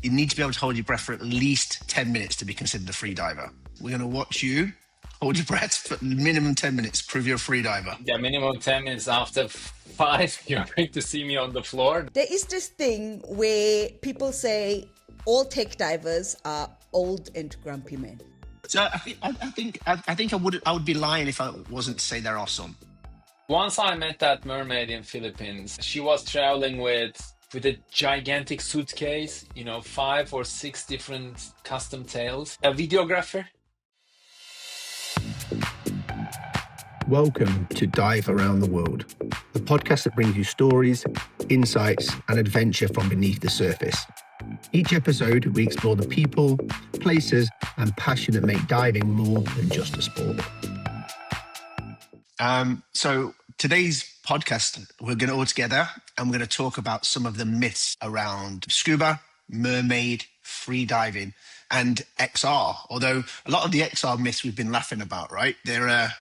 you need to be able to hold your breath for at least 10 minutes to be considered a free diver. We're going to watch you hold your breath for minimum 10 minutes, prove you're a free diver. Yeah, minimum 10 minutes. After 5, you're going to see me on the floor. There is this thing where people say all tech divers are old and grumpy men. So I think I would be lying if I wasn't to say there are some. Once I met that mermaid in Philippines. She was traveling with a gigantic suitcase, 5 or 6 different custom tails, a videographer. Welcome to Dive Around the World, the podcast that brings you stories, insights, and adventure from beneath the surface. Each episode, we explore the people, places, and passion that make diving more than just a sport. So today's podcast, we're going to all together and we're going to talk about some of the myths around scuba, mermaid, free diving, and XR. Although a lot of the XR myths we've been laughing about, right? They're a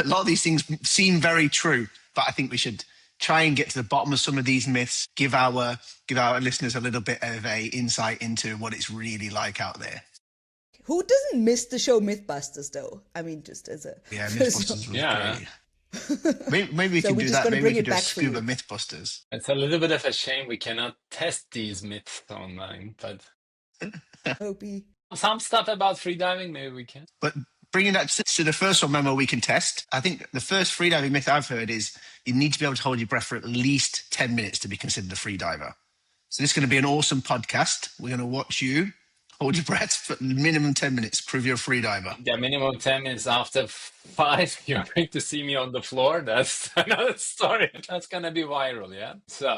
lot of these things seem very true, but I think we should try and get to the bottom of some of these myths, give our listeners a little bit of a insight into what it's really like out there. Who doesn't miss the show Mythbusters, though? I mean, just as a... Yeah, Mythbusters was great. Maybe we So can we're do just that. gonna Maybe bring we it can do a back for scuba you. Mythbusters. It's a little bit of a shame we cannot test these myths online, but Opie. some stuff about freediving, maybe we can. But bringing that to the first one, Memo, we can test. I think the first freediving myth I've heard is you need to be able to hold your breath for at least 10 minutes to be considered a free diver. So this is going to be an awesome podcast. We're going to watch you hold your breath for minimum 10 minutes, prove you're a free diver. Yeah, minimum 10 minutes. After 5, you're going to see me on the floor. That's another story. That's going to be viral, yeah? So,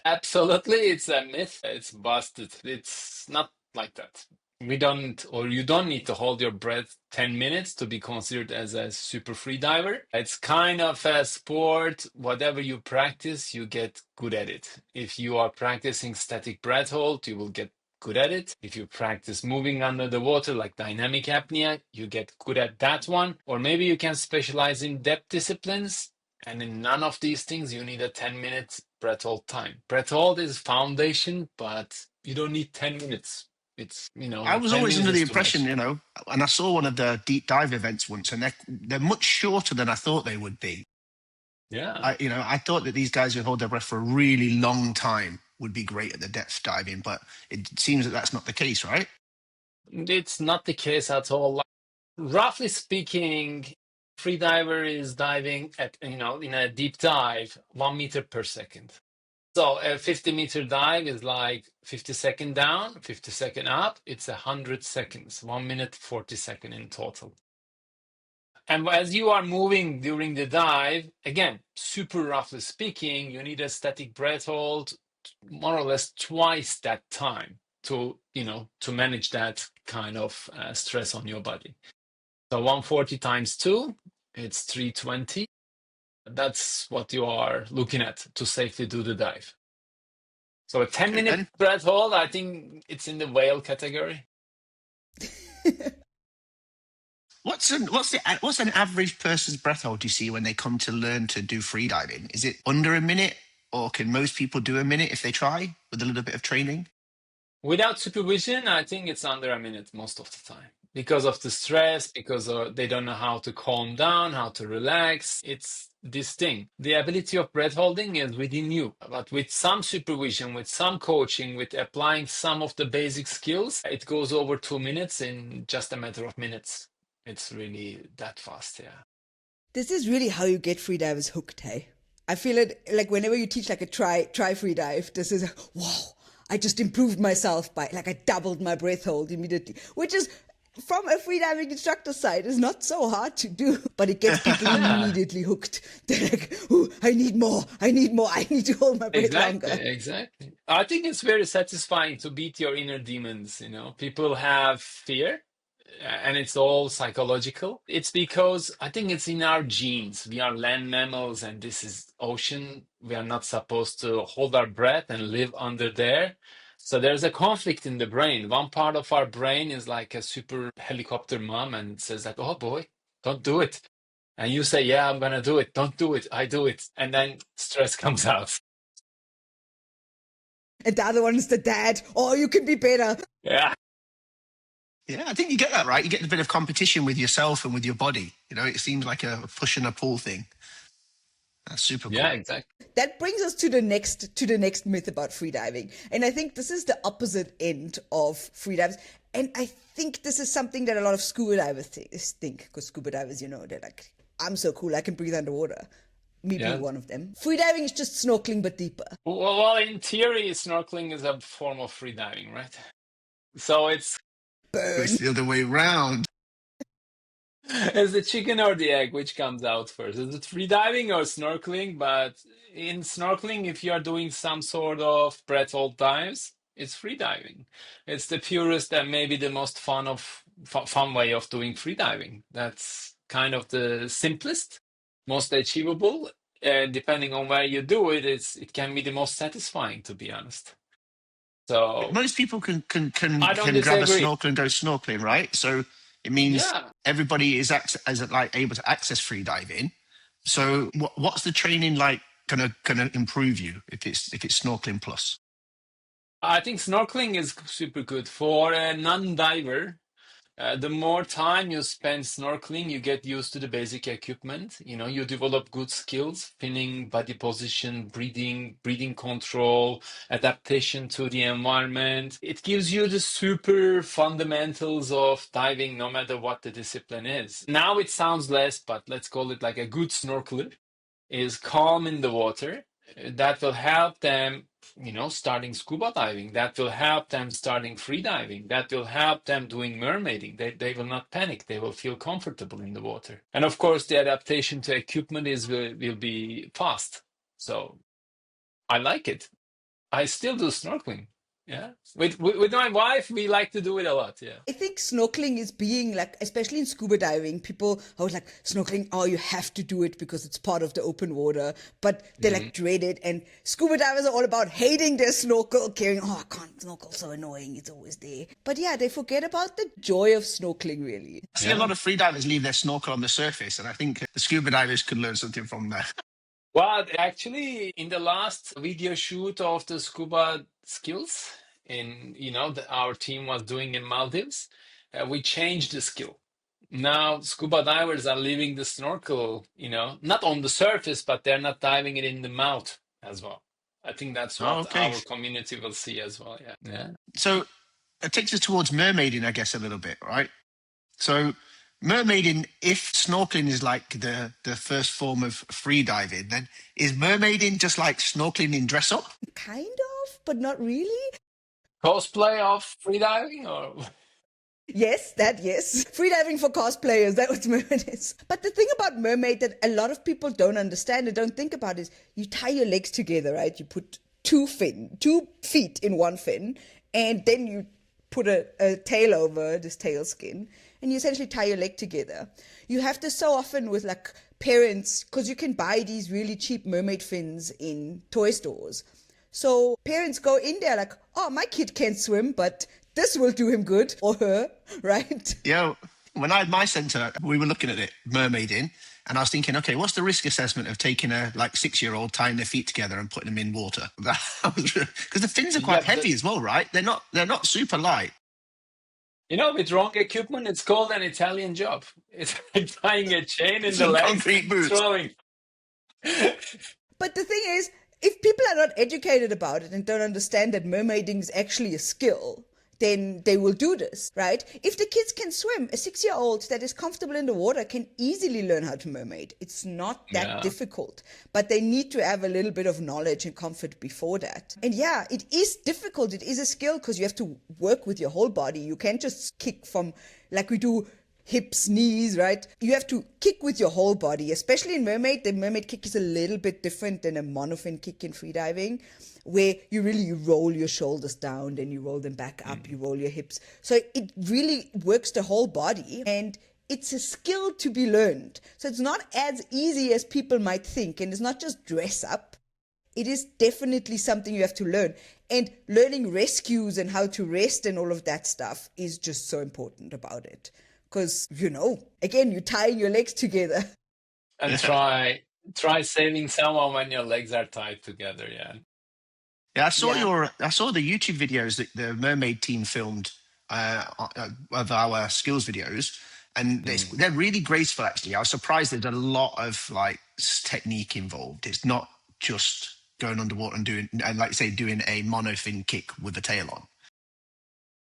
absolutely, it's a myth. It's busted. It's not like that. You don't need to hold your breath 10 minutes to be considered as a super free diver. It's kind of a sport. Whatever you practice, you get good at it. If you are practicing static breath hold, you will get good at it. If you practice moving under the water like dynamic apnea, you get good at that one. Or maybe you can specialize in depth disciplines. And in none of these things, you need a 10-minute breath hold time. Breath hold is foundation, but you don't need 10 minutes. It's, I was 10 always minutes under the is too impression, much. and I saw one of the deep dive events once, and they're much shorter than I thought they would be. Yeah. I thought that these guys who hold their breath for a really long time would be great at the depth diving, but it seems that that's not the case, right? It's not the case at all. Roughly speaking, freediver is diving at, in a deep dive, 1 meter per second. So a 50-meter dive is like 50 second down, 50 second up. It's 100 seconds, 1 minute, 40 seconds in total. And as you are moving during the dive, again, super roughly speaking, you need a static breath hold more or less twice that time to manage that kind of stress on your body. So 140 times 2, it's 320. That's what you are looking at to safely do the dive. So a 10-minute breath hold, I think it's in the whale category. What's an average person's breath hold you see when they come to learn to do freediving? Is it under a minute, or can most people do a minute if they try with a little bit of training? Without supervision, I think it's under a minute most of the time. Because of the stress, because they don't know how to calm down, how to relax. It's this thing. The ability of breath holding is within you. But with some supervision, with some coaching, with applying some of the basic skills, it goes over 2 minutes in just a matter of minutes. It's really that fast, yeah. This is really how you get freedivers hooked, hey? I feel it like whenever you teach like a try free dive, this is, wow, I just improved myself by, like I doubled my breath hold immediately, which is, from a freediving instructor side, is not so hard to do, but it gets people immediately hooked. They're like, "Ooh, I need more, I need to hold my breath longer." Exactly. I think it's very satisfying to beat your inner demons, People have fear, and it's all psychological. It's because I think it's in our genes. We are land mammals, and this is ocean. We are not supposed to hold our breath and live under there. So there's a conflict in the brain. One part of our brain is like a super helicopter mom and it says like, oh boy, don't do it. And you say, yeah, I'm going to do it. Don't do it. I do it. And then stress comes out. And the other one is the dad. Oh, you can be better. Yeah. Yeah, I think you get that right. You get a bit of competition with yourself and with your body. It seems like a push and a pull thing. That's super Yeah, cool. exactly. That brings us to the next myth about freediving. And I think this is the opposite end of freedives. And I think this is something that a lot of scuba divers think, because scuba divers, they're like, I'm so cool, I can breathe underwater. Me Yeah. being one of them. Freediving is just snorkeling, but deeper. Well, in theory, snorkeling is a form of freediving, right? So it's Burn. It's the other way around. the chicken or the egg, which comes out first? Is it freediving or snorkeling? But in snorkeling, if you are doing some sort of breath hold dives, it's freediving. It's the purest and maybe the most fun way of doing freediving. That's kind of the simplest, most achievable, and depending on where you do it, it can be the most satisfying, to be honest. So Most people can I don't grab a disagree. snorkel and go snorkeling, right? So it means Yeah. everybody is able to access free diving. So what's the training like gonna improve you if it's snorkeling plus? I think snorkeling is super good for a non-diver. The more time you spend snorkeling, you get used to the basic equipment. You develop good skills, finning, body position, breathing control, adaptation to the environment. It gives you the super fundamentals of diving, no matter what the discipline is. Now it sounds less, but let's call it like a good snorkeler is calm in the water. That will help them, starting scuba diving. That will help them starting free diving. That will help them doing mermaiding. They will not panic. They will feel comfortable in the water. And of course, the adaptation to equipment will be fast. So I like it. I still do snorkeling. Yeah. With my wife, we like to do it a lot. Yeah. I think snorkeling is being like, especially in scuba diving, people are like, snorkeling, oh, you have to do it because it's part of the open water, but they like dread it. And scuba divers are all about hating their snorkel, caring, oh, I can't snorkel, so annoying, it's always there. But yeah, they forget about the joy of snorkeling, really. I see a lot of free divers leave their snorkel on the surface, and I think the scuba divers could learn something from that. Well, actually, in the last video shoot of the scuba skills, our team was doing in Maldives, we changed the skill. Now, scuba divers are leaving the snorkel, not on the surface, but they're not diving it in the mouth as well. I think that's Oh, what okay. our community will see as well. Yeah. Yeah. So it takes us towards mermaiding, I guess, a little bit, right? So mermaiding, if snorkeling is like the first form of free diving, then is mermaiding just like snorkeling in dress up? Kind of, but not really. Cosplay of freediving or? Yes. Freediving for cosplayers, that was Mermaid is. But the thing about Mermaid that a lot of people don't understand and don't think about is you tie your legs together, right? You put two feet in one fin, and then you put a tail over this tail skin, and you essentially tie your leg together. You have this so often with like parents, because you can buy these really cheap mermaid fins in toy stores. So parents go in there like, oh, my kid can't swim, but this will do him good, or her, right? Yeah. When I had my centre, we were looking at it, mermaiding, and I was thinking, okay, what's the risk assessment of taking a 6-year-old, tying their feet together and putting them in water? Because the fins are quite heavy as well, right? They're not super light. With wrong equipment, it's called an Italian job. It's like tying a chain in the Some legs, concrete boots. throwing. But the thing is, if people are not educated about it and don't understand that mermaiding is actually a skill, then they will do this, right? If the kids can swim, a 6-year-old that is comfortable in the water can easily learn how to mermaid. It's not that difficult, but they need to have a little bit of knowledge and comfort before that. And yeah, it is difficult. It is a skill because you have to work with your whole body. You can't just kick from, like we do, hips, knees, right? You have to kick with your whole body, especially in mermaid. The mermaid kick is a little bit different than a monofin kick in freediving, where you roll your shoulders down, then you roll them back up, you roll your hips. So it really works the whole body, and it's a skill to be learned. So it's not as easy as people might think, and it's not just dress up. It is definitely something you have to learn. And learning rescues and how to rest and all of that stuff is just so important about it. Because, again, you're tying your legs together. And try saving someone when your legs are tied together, yeah. Yeah, I saw Yeah. I saw the YouTube videos that the Mermaid team filmed of our skills videos, and Mm. they're really graceful. Actually, I was surprised there's a lot of like technique involved. It's not just going underwater and doing, and like say, doing a monofin kick with the tail on.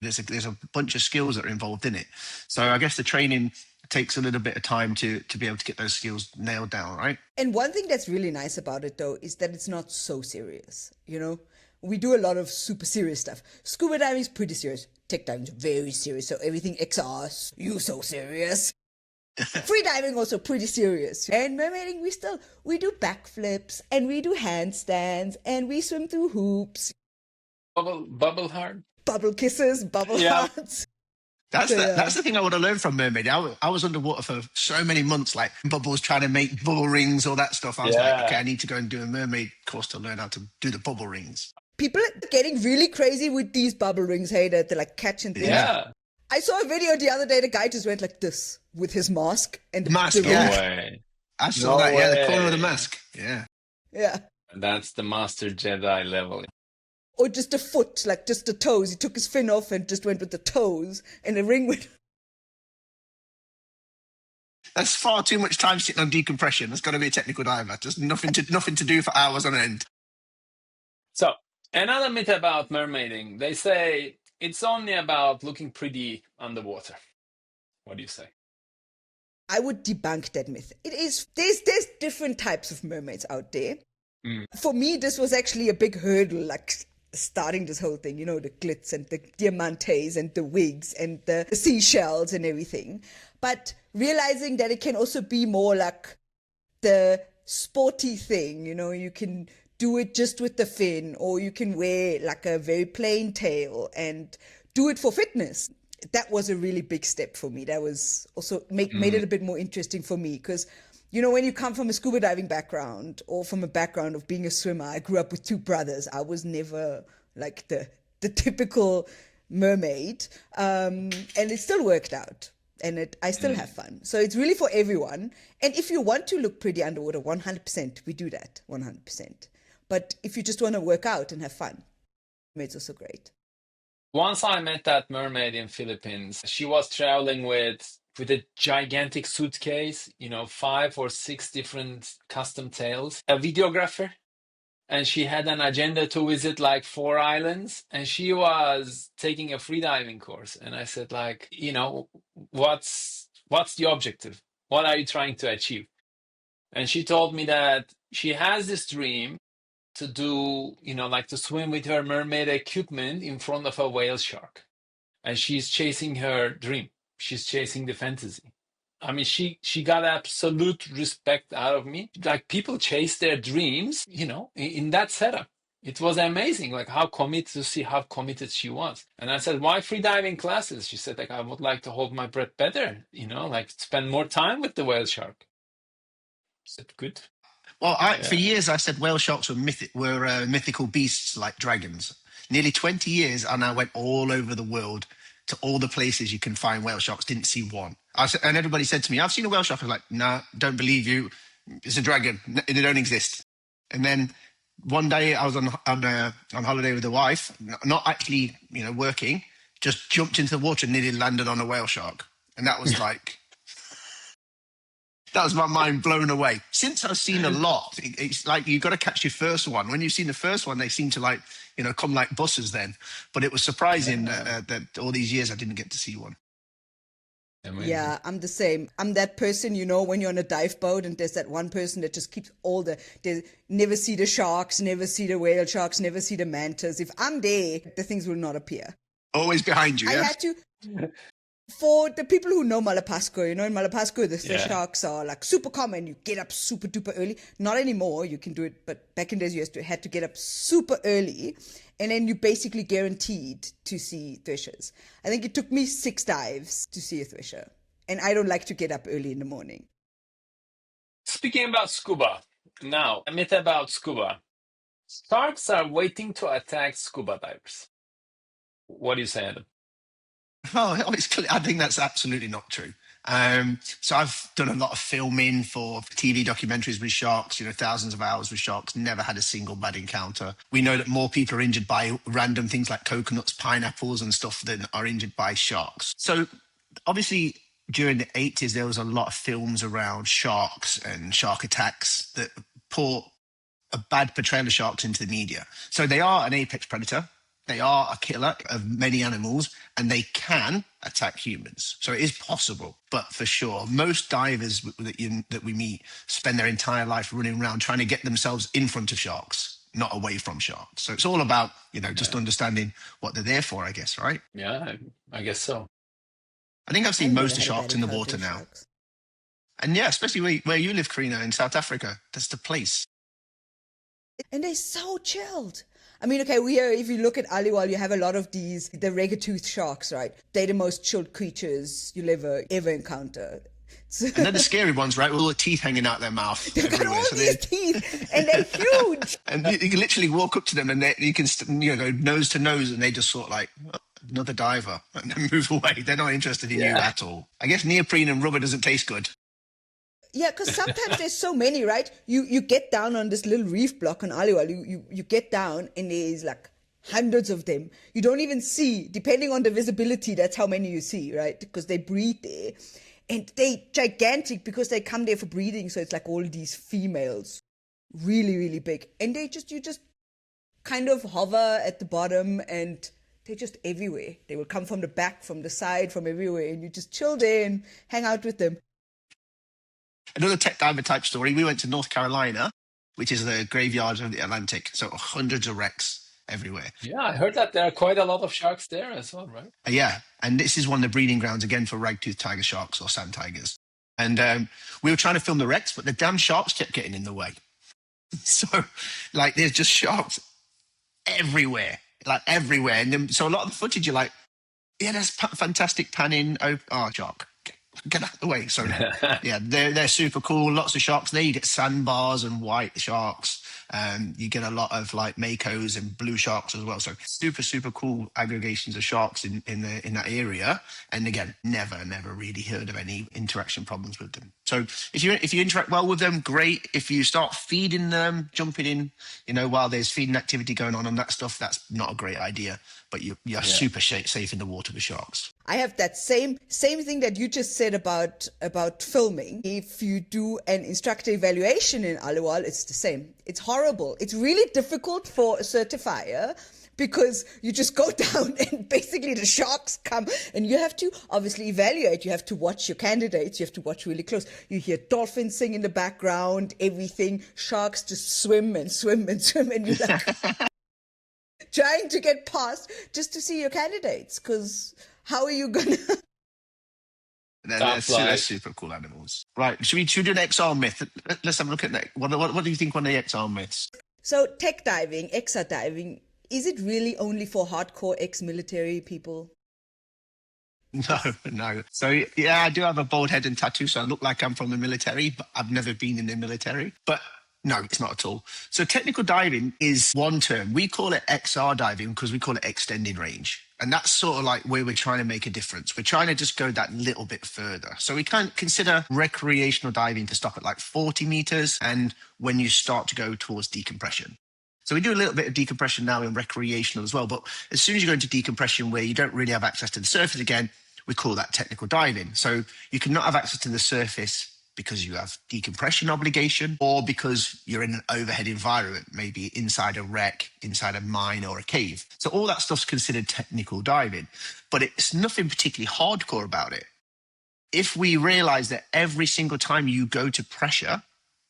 There's a bunch of skills that are involved in it. So I guess the training takes a little bit of time to be able to get those skills nailed down, right? And one thing that's really nice about it, though, is that it's not so serious. You know, we do a lot of super serious stuff. Scuba diving is pretty serious. Tech diving is very serious. So everything XR, you so serious. Free diving also pretty serious. And mermaiding, we do backflips and we do handstands and we swim through hoops, Bubble hard. bubble kisses, bubble Yeah. hearts. That's So, that's the thing I would have learned from Mermaid. I was underwater for so many months, like bubbles, trying to make bubble rings, all that stuff. I was like, okay, I need to go and do a mermaid course to learn how to do the bubble rings. people are getting really crazy with these bubble rings, hey, that they're like catching things. Yeah. I saw a video the other day, the guy just went like this with his mask and Mask, the No yeah. way. I saw No that, yeah, the corner of the way. mask. Yeah. Yeah. That's the Master Jedi level. Or just a foot, like just the toes. He took his fin off and just went with the toes and the ring went. That's far too much time sitting on decompression. That's got to be a technical diver. Just nothing to do for hours on end. So, another myth about mermaiding. They say it's only about looking pretty underwater. What do you say? I would debunk that myth. It is, there's different types of mermaids out there. Mm. For me, this was actually a big hurdle, like starting this whole thing, you know, the glitz and the diamantes and the wigs and the seashells and everything. But realizing that it can also be more like the sporty thing, you know, you can do it just with the fin, or you can wear like a very plain tail and do it for fitness. That was a really big step for me. That was also made it a bit more interesting for me because, you know, when you come from a scuba diving background or from a background of being a swimmer, I grew up with two brothers. I was never like the typical mermaid, and it still worked out. And I still have fun. So it's really for everyone. And if you want to look pretty underwater, 100%, we do that, 100%. But if you just want to work out and have fun, it's also great. Once I met that mermaid in Philippines. She was traveling with a gigantic suitcase, 5 or 6 different custom tails, a videographer, and she had an agenda to visit like 4 islands, and she was taking a freediving course. And I said, like, what's the objective? What are you trying to achieve? And she told me that she has this dream to do, like to swim with her mermaid equipment in front of a whale shark. And she's chasing her dream. She's chasing the fantasy. I mean, she got absolute respect out of me. Like, people chase their dreams, in that setup. It was amazing, like how committed she was. And I said, why freediving classes? She said, like, I would like to hold my breath better, like spend more time with the whale shark. I said, good. Well, for years I said whale sharks were mythical beasts like dragons. Nearly 20 years, and I went all over the world to all the places you can find whale sharks. Didn't see one. And everybody said to me, "I've seen a whale shark." I was like, "No, don't believe you. It's a dragon. They don't exist." And then one day I was on holiday with the wife, not actually working, just jumped into the water and nearly landed on a whale shark, and that was like. That was my mind blown away. Since I've seen a lot, it's like you've got to catch your first one. When you've seen the first one, they seem to come like buses then. But it was surprising that all these years I didn't get to see one. Amazing. Yeah, I'm the same. I'm that person, when you're on a dive boat and there's that one person that just keeps they never see the sharks, never see the whale sharks, never see the mantas. If I'm there, the things will not appear. Always behind you, yeah? I had to... For the people who know Malapasco, in Malapasco, the sharks are like super common. You get up super duper early. Not anymore. You can do it, but back in days you had to get up super early, and then you basically guaranteed to see threshers. I think it took me 6 dives to see a thresher, and I don't like to get up early in the morning. Speaking about scuba, now a myth about scuba: sharks are waiting to attack scuba divers. What do you say, Adam? Oh, I think that's absolutely not true. So I've done a lot of filming for TV documentaries with sharks, thousands of hours with sharks, never had a single bad encounter. We know that more people are injured by random things like coconuts, pineapples and stuff than are injured by sharks. So obviously during the 80s, there was a lot of films around sharks and shark attacks that pour a bad portrayal of sharks into the media. So they are an apex predator. They are a killer of many animals, and they can attack humans. So it is possible, but for sure, most divers that we meet spend their entire life running around trying to get themselves in front of sharks, not away from sharks. So it's all about, just understanding what they're there for, I guess, right? Yeah, I guess so. I think I've seen I've never most of had a sharks bad in the encounter water with now. sharks. And yeah, especially where you live, Corinna, in South Africa. That's the place. And they're so chilled. I mean, okay, if you look at Aliwal, you have a lot of the reggae-toothed sharks, right? They're the most chilled creatures you'll ever encounter. And they're the scary ones, right? With all the teeth hanging out their mouth. They've got all these teeth, and they're huge. And you can literally walk up to them and you can go nose to nose, and they just sort of like, "Oh, another diver," and then move away. They're not interested in you at all. I guess neoprene and rubber doesn't taste good. Yeah, because sometimes there's so many, right? You get down on this little reef block on Aliwal, you get down and there's like hundreds of them. You don't even see, depending on the visibility, that's how many you see, right? Because they breed there. And they're gigantic because they come there for breeding, so it's like all these females. Really, really big. And you just kind of hover at the bottom and they're just everywhere. They will come from the back, from the side, from everywhere, and you just chill there and hang out with them. Another tech diver type story. We went to North Carolina, which is the graveyard of the Atlantic. So hundreds of wrecks everywhere. Yeah, I heard that there are quite a lot of sharks there as well, right? Yeah. And this is one of the breeding grounds again for ragtooth tiger sharks or sand tigers. And we were trying to film the wrecks, but the damn sharks kept getting in the way. So like there's just sharks everywhere, And then, so a lot of the footage you're like, yeah, there's fantastic panning. Oh, shark. Get out of the way. So yeah, they're super cool. Lots of sharks there. You get sandbars and white sharks. You get a lot of like makos and blue sharks as well. So super cool aggregations of sharks in that area. And again, never really heard of any interaction problems with them. So if you interact well with them, great. If you start feeding them, jumping in, while there's feeding activity going on and that stuff, that's not a great idea. But you're super safe in the water with sharks. I have that same thing that you just said about filming. If you do an instructor evaluation in Aliwal, it's the same. It's horrible. It's really difficult for a certifier because you just go down and basically the sharks come and you have to obviously evaluate. You have to watch your candidates. You have to watch really close. You hear dolphins sing in the background, everything. Sharks just swim and swim and swim, and you're like trying to get past just to see your candidates, because how are you gonna? They're super cool animals. Right, should we do an XR myth? Let's have a look at that. What do you think one of the XR myths? So tech diving, XR diving, is it really only for hardcore ex-military people? No. So yeah, I do have a bald head and tattoo, so I look like I'm from the military, but I've never been in the military. But no, it's not at all. So technical diving is one term. We call it XR diving because we call it extended range. And that's sort of like where we're trying to make a difference. We're trying to just go that little bit further. So we can consider recreational diving to stop at like 40 meters and when you start to go towards decompression. So we do a little bit of decompression now in recreational as well. But as soon as you go into decompression where you don't really have access to the surface again, we call that technical diving. So you cannot have access to the surface because you have decompression obligation or because you're in an overhead environment, maybe inside a wreck, inside a mine or a cave. So all that stuff's considered technical diving, but it's nothing particularly hardcore about it. If we realize that every single time you go to pressure,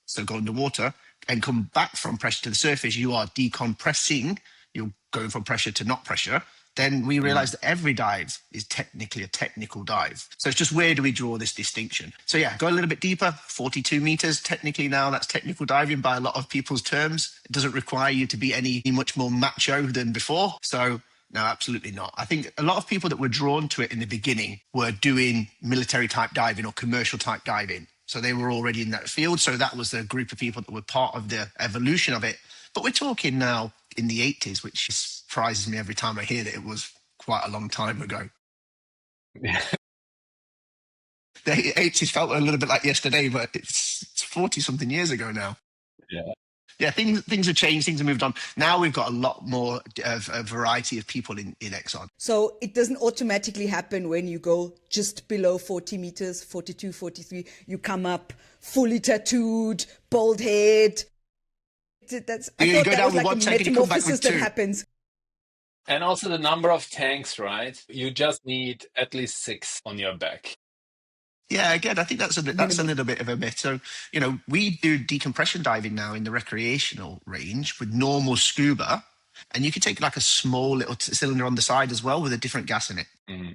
so go underwater and come back from pressure to the surface, you are decompressing, you're going from pressure to not pressure, then we realize that every dive is technically a technical dive. So it's just where do we draw this distinction? So yeah, go a little bit deeper, 42 meters. Technically now that's technical diving by a lot of people's terms. It doesn't require you to be any much more macho than before. So no, absolutely not. I think a lot of people that were drawn to it in the beginning were doing military type diving or commercial type diving. So they were already in that field. So that was the group of people that were part of the evolution of it. But we're talking now in the 80s, which surprises me every time I hear that it was quite a long time ago. The 80s felt a little bit like yesterday, but it's 40 something years ago now. Yeah. Yeah, things have changed, things have moved on. Now we've got a lot more of a variety of people in Exxon. So it doesn't automatically happen when you go just below 40 meters, 42, 43. You come up fully tattooed, bald head. I You thought go that down was with like a one tank and you come back metamorphosis with that two. happens. And also the number of tanks, right? You just need at least 6 on your back. Yeah, again, I think that's a Minimum. little bit of a myth. So, we do decompression diving now in the recreational range with normal scuba, and you can take like a small little cylinder on the side as well with a different gas in it. Mhm.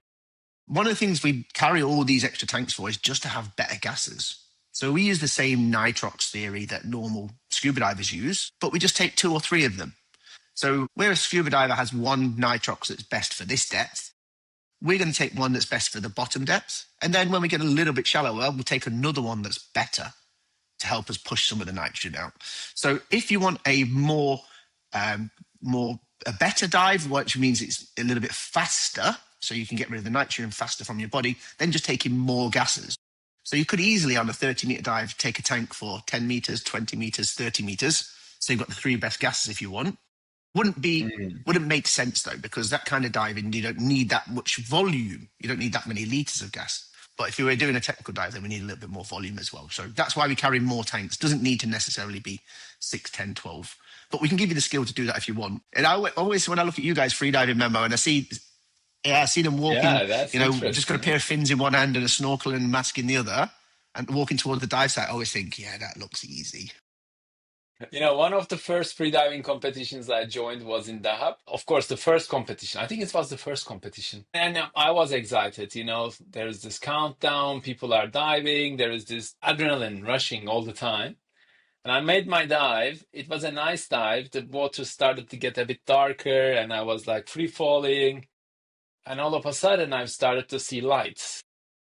One of the things we carry all these extra tanks for is just to have better gases. So we use the same nitrox theory that normal scuba divers use, but we just take 2 or 3 of them. So where a scuba diver has one nitrox that's best for this depth, we're going to take one that's best for the bottom depth. And then when we get a little bit shallower, we'll take another one that's better to help us push some of the nitrogen out. So if you want a a better dive, which means it's a little bit faster, so you can get rid of the nitrogen faster from your body, then just take in more gases. So you could easily, on a 30-meter dive, take a tank for 10 meters, 20 meters, 30 meters. So you've got the 3 best gases if you want. Wouldn't make sense though, because that kind of diving, you don't need that much volume. You don't need that many liters of gas. But if you were doing a technical dive, then we need a little bit more volume as well. So that's why we carry more tanks. Doesn't need to necessarily be 6, 10, 12. But we can give you the skill to do that if you want. And I always, when I look at you guys freediving, Memo, and I see them walking, Yeah, that's just got a pair of fins in one hand and a snorkel and mask in the other, and walking towards the dive site, I always think, yeah, that looks easy. One of the first freediving competitions I joined was in Dahab. Of course, the first competition. I think it was the first competition. And I was excited. There's this countdown, people are diving, there is this adrenaline rushing all the time. And I made my dive. It was a nice dive. The water started to get a bit darker and I was like free falling. And all of a sudden, I've started to see lights.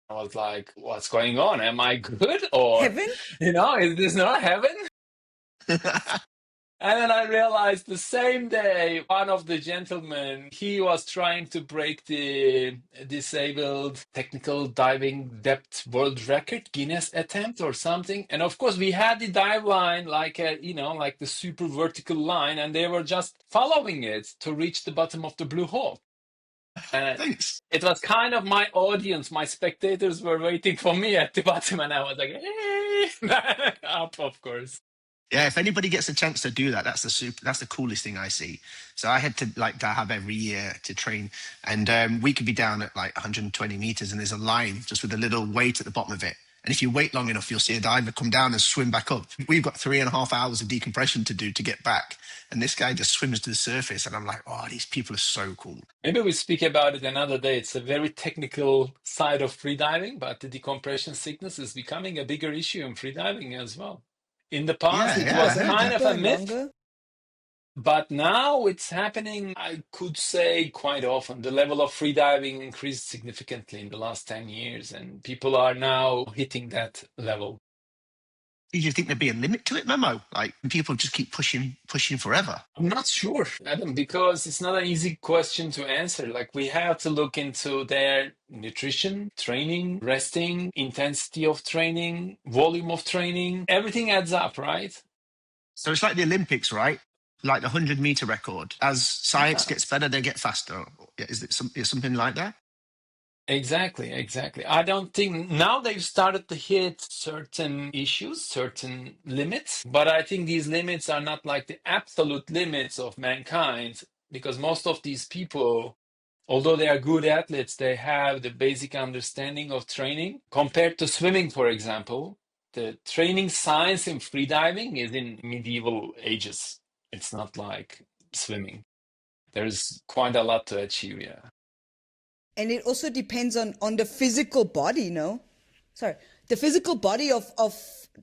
I was like, what's going on? Am I good? Or, Heaven? is this not heaven? And then I realized the same day, one of the gentlemen, he was trying to break the disabled technical diving depth world record, Guinness attempt or something. And of course, we had the dive line like like the super vertical line, and they were just following it to reach the bottom of the blue hole. And Thanks. it was kind of my audience, my spectators were waiting for me at the bottom, and I was like, hey, up, of course. Yeah, if anybody gets a chance to do that, that's the coolest thing I see. So I had to Dahab every year to train, and we could be down at like 120 meters, and there's a line just with a little weight at the bottom of it. And if you wait long enough, you'll see a diver come down and swim back up. We've got 3.5 hours of decompression to do to get back, and this guy just swims to the surface, and I'm like, oh, these people are so cool. Maybe we speak about it another day. It's a very technical side of freediving, but the decompression sickness is becoming a bigger issue in freediving as well. In the past, it was kind of a myth, but now it's happening, I could say, quite often. The level of freediving increased significantly in the last 10 years, and people are now hitting that level. Do you think there'd be a limit to it, Memo? Like people just keep pushing forever? I'm not sure, Adam, because it's not an easy question to answer. Like we have to look into their nutrition, training, resting, intensity of training, volume of training. Everything adds up, right? So it's like the Olympics, right? Like the 100-meter record. As science gets better, they get faster. Is it something like that? Exactly. I don't think now they've started to hit certain issues, certain limits, but I think these limits are not like the absolute limits of mankind, because most of these people, although they are good athletes, they have the basic understanding of training. Compared to swimming, for example, the training science in freediving is in medieval ages. It's not like swimming. There's quite a lot to achieve, yeah. And it also depends on the physical body, no? Sorry. The physical body of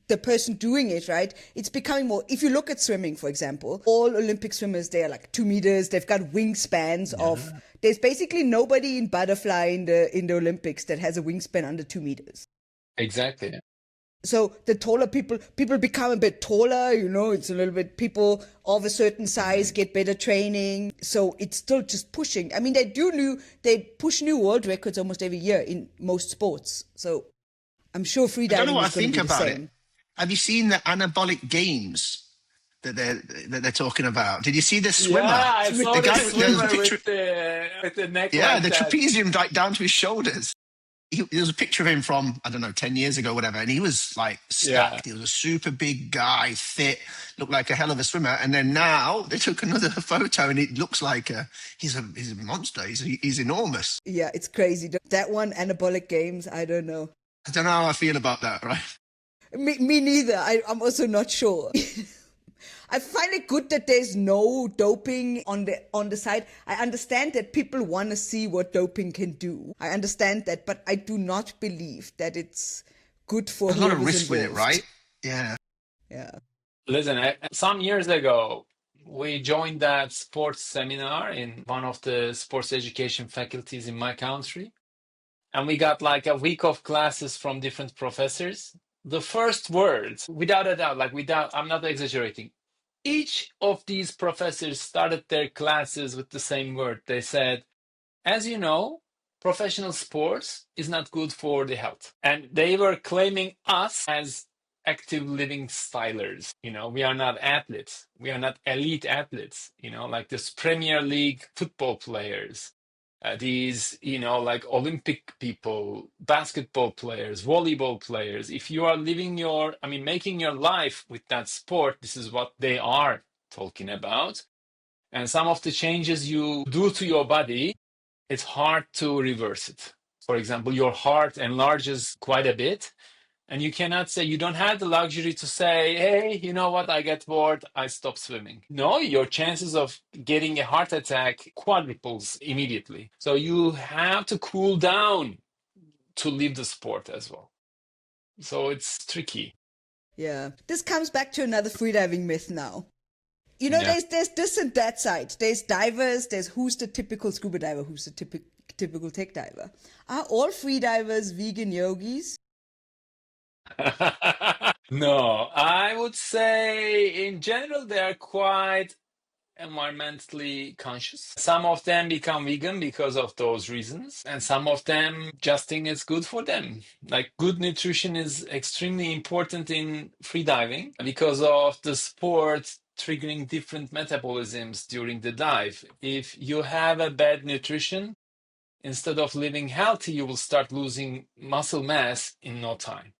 the person doing it, right? It's becoming more, if you look at swimming, for example, all Olympic swimmers, they're like 2 meters, they've got wingspans of, there's basically nobody in butterfly in the Olympics that has a wingspan under 2 meters. Exactly. So the taller people become a bit taller, it's a little bit, people of a certain size get better training. So it's still just pushing. I mean, they push new world records almost every year in most sports. So I'm sure I don't know freediving what I is going to think be the about it. same. Have you seen the anabolic games that they're talking about? Did you see the Yeah, swimmer? I It's saw The the guy, there was a ridiculous. swimmer picture. with the neck Yeah, like the that. trapezium like down to his shoulders. There was a picture of him from, I don't know, 10 years ago, whatever, and he was like Yeah. stacked. He was a super big guy, fit, looked like a hell of a swimmer. And then now they took another photo and it looks like he's a monster. He's enormous. Yeah, it's crazy. That one, anabolic games, I don't know. I don't know how I feel about that, right? Me neither. I'm also not sure. I find it good that there's no doping on the side. I understand that people want to see what doping can do. I understand that, but I do not believe that it's good for There's a lot of whoever's risk with it, involved. right? Yeah. Yeah. Listen, some years ago, we joined that sports seminar in one of the sports education faculties in my country. And we got like a week of classes from different professors. The first words, without a doubt, I'm not exaggerating. Each of these professors started their classes with the same word. They said, as you know, professional sports is not good for the health. And they were claiming us as active living stylers. We are not athletes. We are not elite athletes, like this Premier League football players. These, like Olympic people, basketball players, volleyball players, if you are making your life with that sport, this is what they are talking about. And some of the changes you do to your body, it's hard to reverse it. For example, your heart enlarges quite a bit. And you don't have the luxury to say, hey, you know what, I get bored, I stop swimming. No, your chances of getting a heart attack quadruples immediately. So you have to cool down to leave the sport as well. So it's tricky. Yeah. This comes back to another freediving myth now. Yeah. There's this and that side. There's divers, there's who's the typical scuba diver, who's the typical tech diver. Are all freedivers vegan yogis? No, I would say in general they are quite environmentally conscious. Some of them become vegan because of those reasons, and some of them just think it's good for them. Like good nutrition is extremely important in freediving because of the sport triggering different metabolisms during the dive. If you have a bad nutrition, instead of living healthy, you will start losing muscle mass in no time.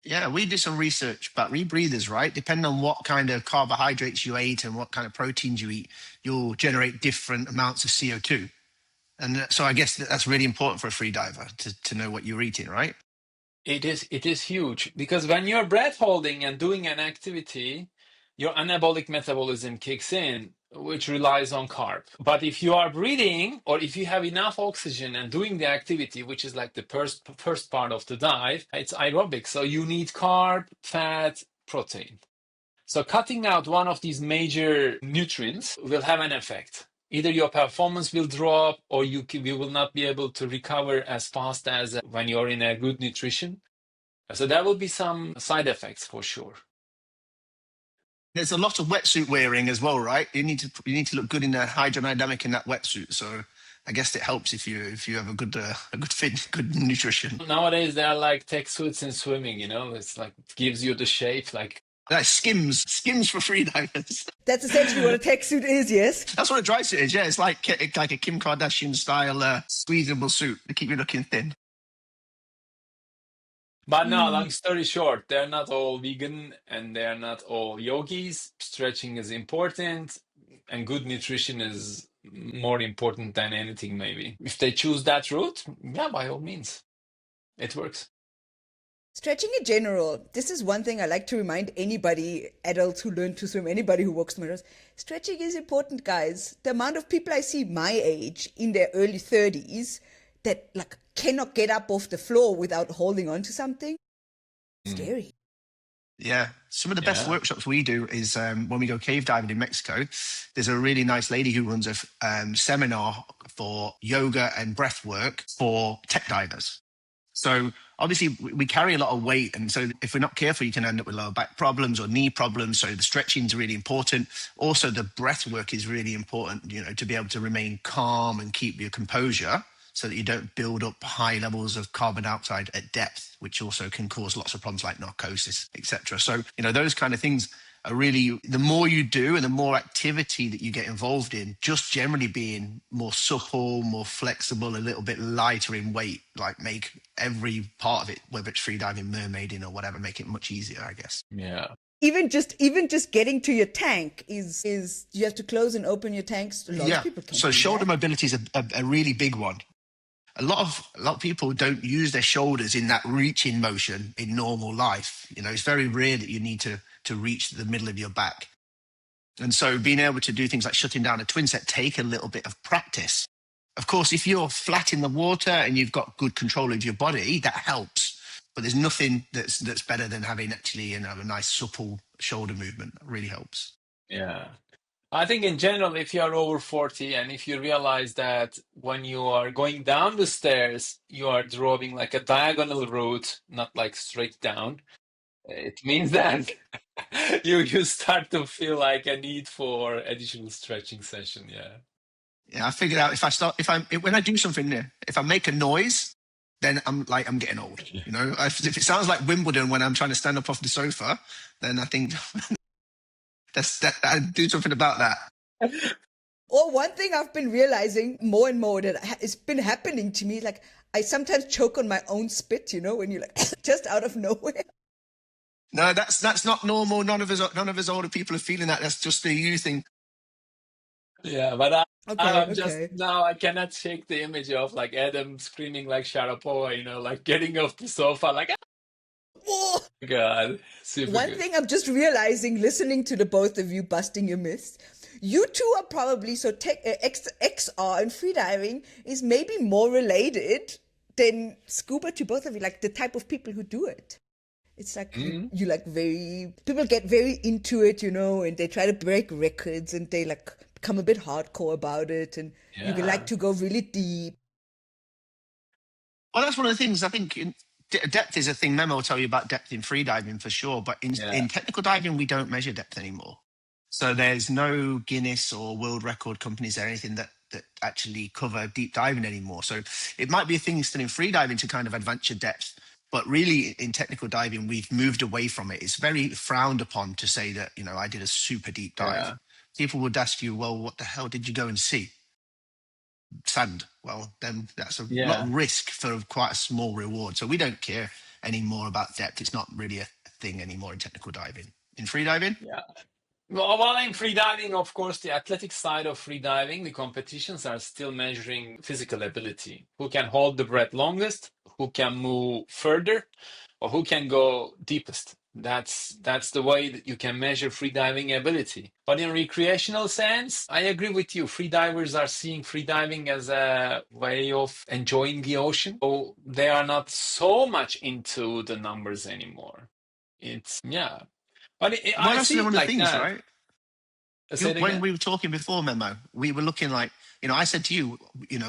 Yeah, we did some research about rebreathers, right? Depending on what kind of carbohydrates you ate and what kind of proteins you eat, you'll generate different amounts of CO2. And so I guess that's really important for a free diver to know what you're eating, right? It is huge because when you're breath holding and doing an activity, your anabolic metabolism kicks in, which relies on carb. But if you are breathing or if you have enough oxygen and doing the activity, which is like the first part of the dive, it's aerobic. So you need carb, fat, protein. So cutting out one of these major nutrients will have an effect. Either your performance will drop or you will not be able to recover as fast as when you're in a good nutrition. So there will be some side effects for sure. There's a lot of wetsuit wearing as well, right? You need to look good in the hydrodynamic in that wetsuit. So I guess it helps if you have a good fit, good nutrition. Nowadays there are like tech suits in swimming, it's like it gives you the shape like Like skims for freedivers. That's essentially what a tech suit is, yes? That's what a dry suit is. Yeah, it's like a Kim Kardashian style squeezable suit to keep you looking thin. But no, long story short, they're not all vegan and they're not all yogis. Stretching is important and good nutrition is more important than anything, maybe. If they choose that route, yeah, by all means, it works. Stretching in general, this is one thing I like to remind anybody, adults who learn to swim, anybody who walks marathons. Stretching is important, guys. The amount of people I see my age in their early 30s that like cannot get up off the floor without holding on to something. Scary. Yeah. Some of the best workshops we do is when we go cave diving in Mexico. There's a really nice lady who runs a seminar for yoga and breath work for tech divers. So obviously we carry a lot of weight. And so if we're not careful, you can end up with lower back problems or knee problems. So the stretching is really important. Also, the breath work is really important, to be able to remain calm and keep your composure so that you don't build up high levels of carbon dioxide at depth, which also can cause lots of problems like narcosis, etc. So, those kind of things are really, the more you do and the more activity that you get involved in, just generally being more supple, more flexible, a little bit lighter in weight, like make every part of it, whether it's freediving, mermaiding or whatever, make it much easier, I guess. Yeah. Even just getting to your tank is you have to close and open your tanks. A lot of people can't So do shoulder that. mobility is a really big one. A lot of people don't use their shoulders in that reaching motion in normal life. It's very rare that you need to reach the middle of your back. And so being able to do things like shutting down a twin set take a little bit of practice. Of course, if you're flat in the water and you've got good control of your body, that helps. But there's nothing that's better than having actually a nice supple shoulder movement. That really helps. Yeah. I think in general, if you are over 40 and if you realize that when you are going down the stairs, you are drawing like a diagonal route, not like straight down, it means that you start to feel like a need for additional stretching session. Yeah. Yeah, I figured out when I do something new, if I make a noise, then I'm getting old. If it sounds like Wimbledon when I'm trying to stand up off the sofa, then I think I do something about that. Or one thing I've been realizing more and more that it's been happening to me, like I sometimes choke on my own spit, when you're like just out of nowhere. No, that's not normal. None of us older people are feeling that. That's just a you thing. Yeah, but I'm just Okay. now I cannot shake the image of like Adam screaming like Sharapova, like getting off the sofa, like, Whoa. oh my God, super One good. thing I'm just realizing, listening to the both of you busting your myths, you two are probably so XR and freediving is maybe more related than scuba to both of you, like the type of people who do it. It's like you like people get very into it, and they try to break records and they like become a bit hardcore about it, and you like Yeah, to go really deep. Well, that's one of the things I think. Depth is a thing. Memo will tell you about depth in freediving for sure, but yeah, in technical diving, we don't measure depth anymore. So there's no Guinness or world record companies or anything that actually cover deep diving anymore. So it might be a thing still in freediving to kind of adventure depth, but really in technical diving, we've moved away from it. It's very frowned upon to say that, I did a super deep dive. yeah, People would ask you, well, what the hell did you go and see? Sand. Well, then that's a lot yeah, of risk for quite a small reward. So we don't care anymore about depth. It's not really a thing anymore in technical diving. In freediving, yeah. Well, while in freediving, of course, the athletic side of freediving, the competitions are still measuring physical ability. Who can hold the breath longest, who can move further, or who can go deepest. That's the way that you can measure freediving ability. But in recreational sense, I agree with you. Freedivers are seeing freediving as a way of enjoying the ocean. So they are not so much into the numbers anymore. Yeah. But well, I that's see one it of the like things, that. right? Say it When again. we were talking before, Memo, we were looking like, I said to you,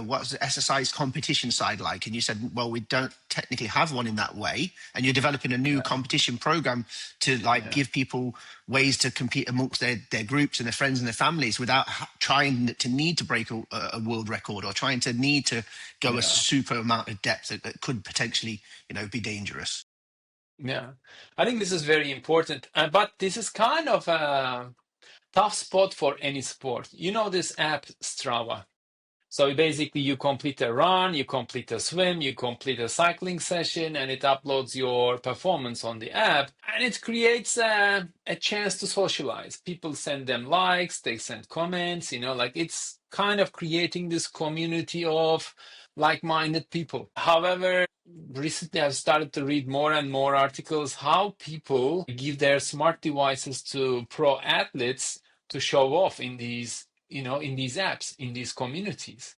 what's the SSI's competition side like? And you said, well, we don't technically have one in that way. And you're developing a new Yeah, competition program to yeah, give people ways to compete amongst their groups and their friends and their families without trying to need to break a world record or trying to need to go a yeah, super amount of depth that could potentially, be dangerous. yeah. I think this is very important. But this is kind of a tough spot for any sport. You know this app Strava. So basically, you complete a run, you complete a swim, you complete a cycling session, and it uploads your performance on the app. And it creates a chance to socialize. People send them likes, they send comments, like it's kind of creating this community of like-minded people. However, recently I've started to read more and more articles how people give their smart devices to pro athletes to show off in these in these apps, in these communities.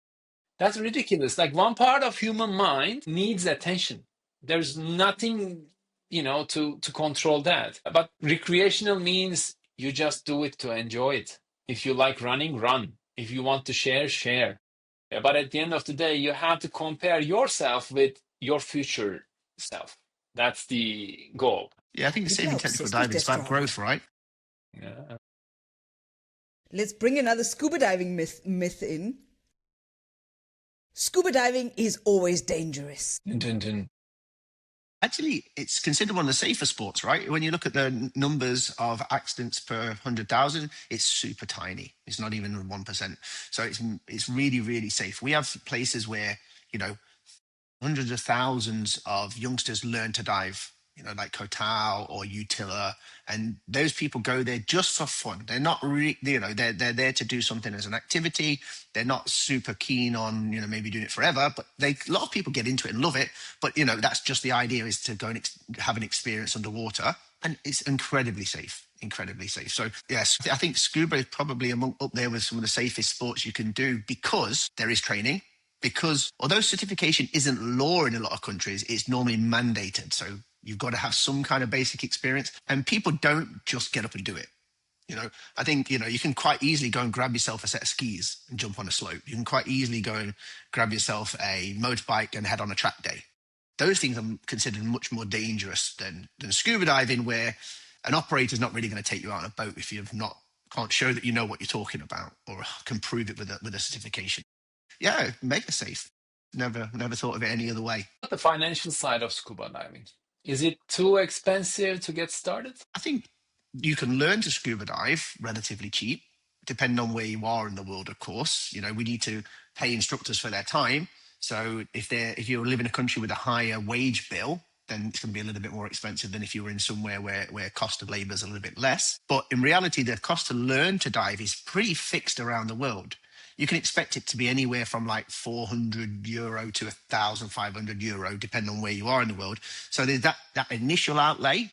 That's ridiculous. Like one part of human mind needs attention. There's nothing, to control that. But recreational means you just do it to enjoy it. If you like running, run. If you want to share, share. Yeah, but at the end of the day, you have to compare yourself with your future self. That's the goal. Yeah, I think the People same are in technical obsessed with diving. their It's about Strava. growth, right? Yeah. Let's bring another scuba diving myth in. Scuba diving is always dangerous. Dun, dun, dun. Actually, it's considered one of the safer sports, right? When you look at the numbers of accidents per 100,000, it's super tiny. It's not even 1%. So it's really, really safe. We have places where, you know, hundreds of thousands of youngsters learn to dive, like Kotal or Utila, and those people go there just for fun. They're not really, they're there to do something as an activity. They're not super keen on, maybe doing it forever, but a lot of people get into it and love it. But that's just the idea, is to go and have an experience underwater, and it's incredibly safe. Incredibly safe. So yes, I think scuba is probably up there with some of the safest sports you can do, because there is training. Because although certification isn't law in a lot of countries, it's normally mandated. So you've got to have some kind of basic experience, and people don't just get up and do it. I think, you can quite easily go and grab yourself a set of skis and jump on a slope. You can quite easily go and grab yourself a motorbike and head on a track day. Those things are considered much more dangerous than scuba diving, where an operator's not really going to take you out on a boat if can't show that you know what you're talking about, or can prove it with a certification. Yeah, mega safe. Never thought of it any other way. But the financial side of scuba diving, is it too expensive to get started? I think you can learn to scuba dive relatively cheap, depending on where you are in the world, of course. We need to pay instructors for their time. So if you live in a country with a higher wage bill, then it's going to be a little bit more expensive than if you were in somewhere where cost of labor is a little bit less. But in reality, the cost to learn to dive is pretty fixed around the world. You can expect it to be anywhere from like €400 to €1,500, depending on where you are in the world. So there's that initial outlay,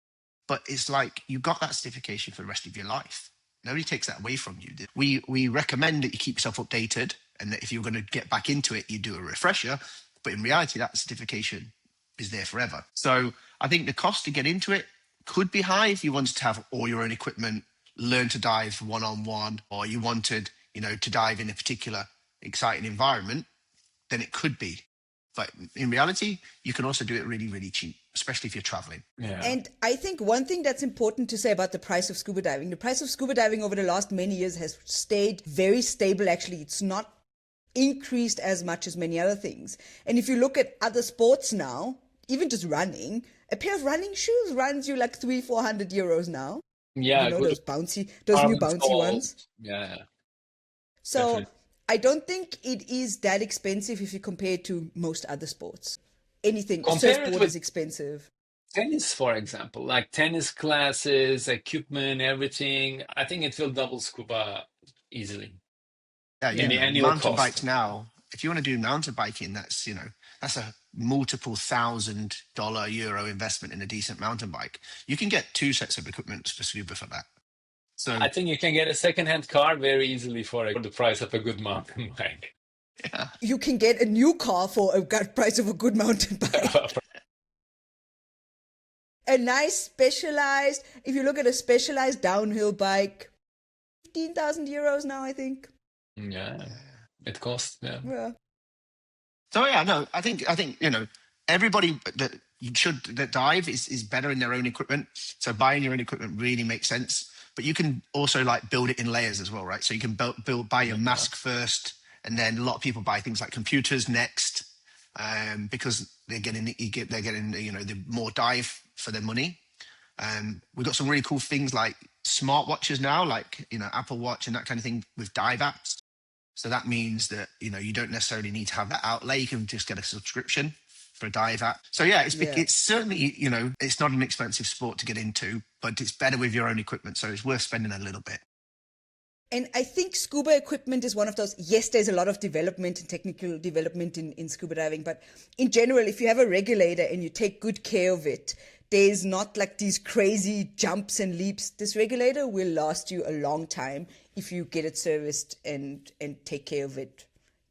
but it's like you've got that certification for the rest of your life. Nobody takes that away from you. We recommend that you keep yourself updated, and that if you're going to get back into it, you do a refresher. But in reality, that certification is there forever. So I think the cost to get into it could be high if you wanted to have all your own equipment, learn to dive one-on-one, or you wanted to dive in a particular exciting environment, then it could be. But in reality, you can also do it really, really cheap, especially if you're traveling. Yeah. And I think one thing that's important to say about the price of scuba diving, the price of scuba diving over the last many years has stayed very stable. Actually, it's not increased as much as many other things. And if you look at other sports now, even just running, a pair of running shoes runs you like €300-400 now. Yeah, those new bouncy ones. Yeah. So Definitely. I don't think it is that expensive if you compare it to most other sports. Anything, Compare it surfboard with is expensive. tennis, for example, like tennis classes, equipment, everything. I think it will double scuba easily. Yeah, In the annual mountain cost. bikes now. If you want to do mountain biking, that's a multiple €1,000 investment in a decent mountain bike. You can get 2 sets of equipment for scuba for that. So I think you can get a second-hand car very easily for the price of a good mountain bike. yeah, You can get a new car for a price of a good mountain bike. A nice specialized, if you look at a specialized downhill bike, €15,000 now, I think. Yeah, it costs. Yeah. Yeah. So yeah, no, I think everybody that dive is better in their own equipment. So buying your own equipment really makes sense. But you can also like build it in layers as well, right? So you can buy your mask first, and then a lot of people buy things like computers next, because they're getting the more dive for their money. We've got some really cool things like smartwatches now, like Apple Watch and that kind of thing, with dive apps. So that means that you don't necessarily need to have that outlay. You can just get a subscription for a dive app. So yeah, it's certainly it's not an expensive sport to get into, but it's better with your own equipment. So it's worth spending a little bit. And I think scuba equipment is one of those, yes, there's a lot of development and technical development in scuba diving, but in general, if you have a regulator and you take good care of it, there's not like these crazy jumps and leaps. This regulator will last you a long time if you get it serviced and take care of it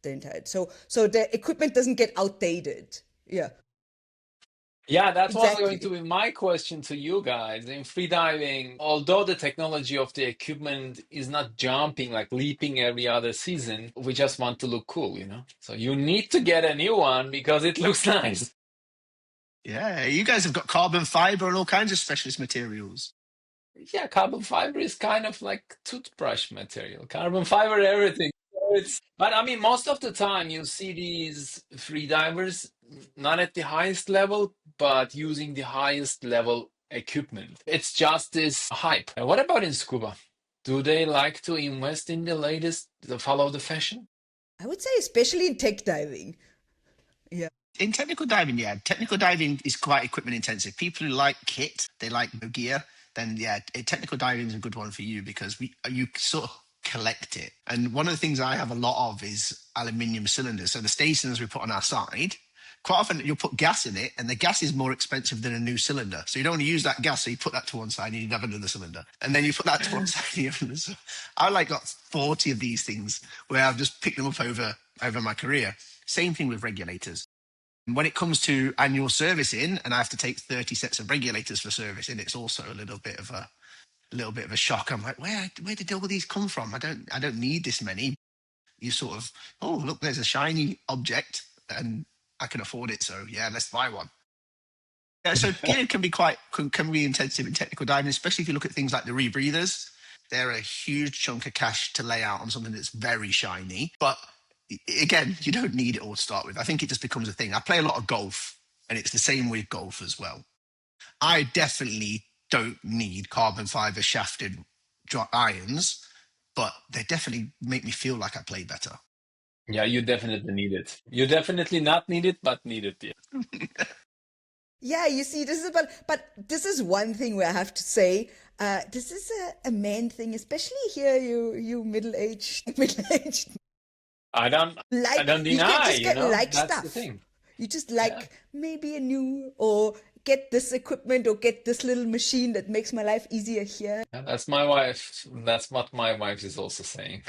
the entire. So the equipment doesn't get outdated. Yeah. Yeah, that was Exactly. going to be my question to you guys. In freediving, although the technology of the equipment is not jumping, like leaping every other season, we just want to look cool, So you need to get a new one because it looks nice. Yeah, you guys have got carbon fiber and all kinds of specialist materials. Yeah, carbon fiber is kind of like toothbrush material. Carbon fiber, everything. But I mean, most of the time you see these free divers not at the highest level, but using the highest level equipment. It's just this hype. What about in scuba? Do they like to invest in the latest, to follow the fashion? I would say, especially in tech diving. Yeah. In technical diving, yeah, technical diving is quite equipment intensive. People who like kit, they like gear, then yeah, technical diving is a good one for you because you sort of collect it. And one of the things I have a lot of is aluminium cylinders. So the stage cylinders we put on our side, quite often you'll put gas in it and the gas is more expensive than a new cylinder. So you don't want to use that gas. So you put that to one side and you have another cylinder. And then you put that to one side and you have another. So I like got 40 of these things where I've just picked them up over my career. Same thing with regulators. When it comes to annual servicing, and I have to take 30 sets of regulators for servicing, it's also a little bit of a shock. I'm like, where did all these come from? I don't need this many. You sort of, oh look, there's a shiny object, and I can afford it, so yeah, let's buy one. Yeah, so gear can be intensive in technical diving, especially if you look at things like the rebreathers. They're a huge chunk of cash to lay out on something that's very shiny. But again, you don't need it all to start with. I think it just becomes a thing. I play a lot of golf, and it's the same with golf as well. I definitely don't need carbon fiber shafted irons, but they definitely make me feel like I play better. Yeah, you definitely need it. You definitely not need it, but need it. Yeah. Yeah, you see, this is but this is one thing where I have to say, this is a man thing, especially here, you middle-aged, middle-aged. I don't deny, just get like that's stuff. the thing. You just like maybe a new, or get this equipment, or get this little machine that makes my life easier here. Yeah, that's my wife. That's what my wife is also saying.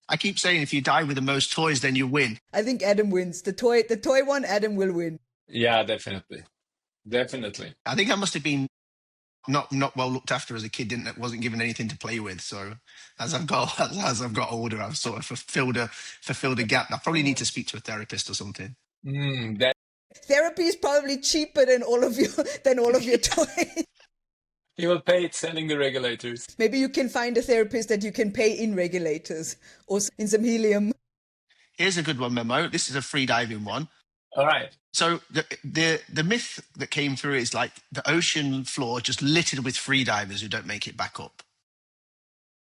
I keep saying if you die with the most toys, then you win. I think Adam wins. The toy one, Adam will win. Yeah, definitely. Definitely. I think I must have been not well looked after as a kid. Wasn't given anything to play with. So as I've got older, I've sort of fulfilled a gap. I probably need to speak to a therapist or something. Therapy is probably cheaper than all of your toys. He will pay it selling the regulators. Maybe you can find a therapist that you can pay in regulators or in some helium. Here's a good one, Memo. This is a free diving one. All right. So the myth that came through is like the ocean floor just littered with free divers who don't make it back up.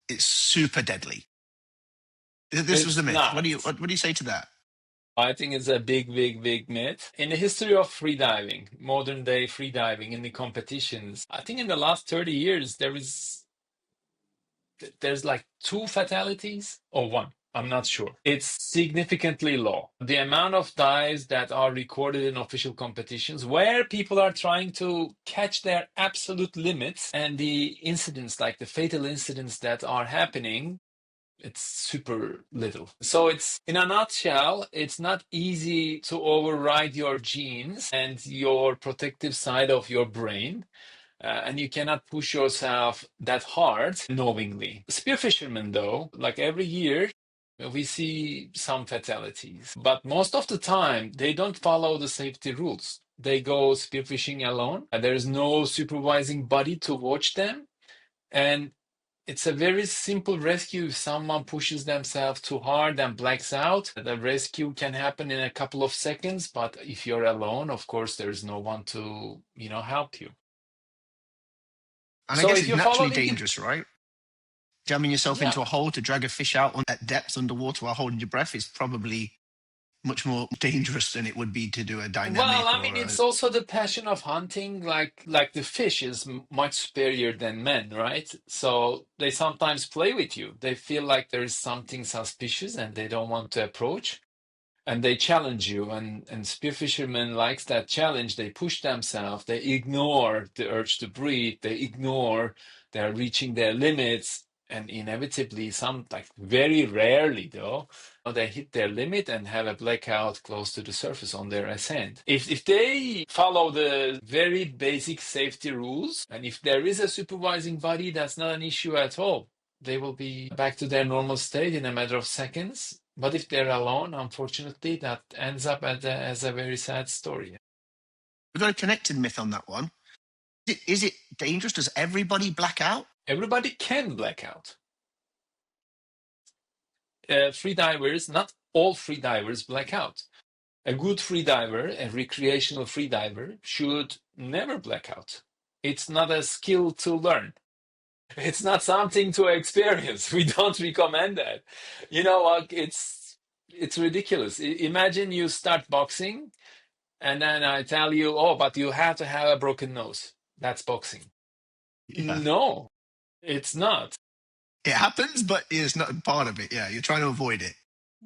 It's super deadly. This was the myth. Not. What do you say to that? I think it's a big, big, big myth. In the history of freediving, modern day freediving in the competitions, I think in the last 30 years, there's like 2 fatalities or 1. I'm not sure. It's significantly low. The amount of dives that are recorded in official competitions where people are trying to catch their absolute limits, and the incidents, like the fatal incidents that are happening, it's super little. So it's, in a nutshell, it's not easy to override your genes and your protective side of your brain. And you cannot push yourself that hard knowingly. Spearfishermen, though, like every year, we see some fatalities. But most of the time, they don't follow the safety rules. They go spearfishing alone, and there's no supervising body to watch them. And it's a very simple rescue. If someone pushes themselves too hard and blacks out, the rescue can happen in a couple of seconds. But if you're alone, of course, there's no one to, help you. And I guess it's naturally dangerous, right? Jamming yourself into a hole to drag a fish out at depths underwater while holding your breath is probably much more dangerous than it would be to do a dynamic. Well, I mean, it's also the passion of hunting. Like the fish is much superior than men, right? So they sometimes play with you. They feel like there is something suspicious and they don't want to approach. And they challenge you, and spearfishermen likes that challenge. They push themselves. They ignore the urge to breathe. They ignore they're reaching their limits. And inevitably, very rarely though, they hit their limit and have a blackout close to the surface on their ascent. If they follow the very basic safety rules, and if there is a supervising body, that's not an issue at all. They will be back to their normal state in a matter of seconds. But if they're alone, unfortunately, that ends up as a very sad story. We've got a connected myth on that one. Is it dangerous? Does everybody black out? Everybody can black out. freedivers, not all freedivers black out. A good freediver, a recreational freediver, should never black out. It's not a skill to learn. It's not something to experience. We don't recommend that. You know what? It's ridiculous. Imagine you start boxing, and then I tell you, oh, but you have to have a broken nose. That's boxing. Yeah. No, it's not. It happens, but it's not part of it. Yeah, you're trying to avoid it.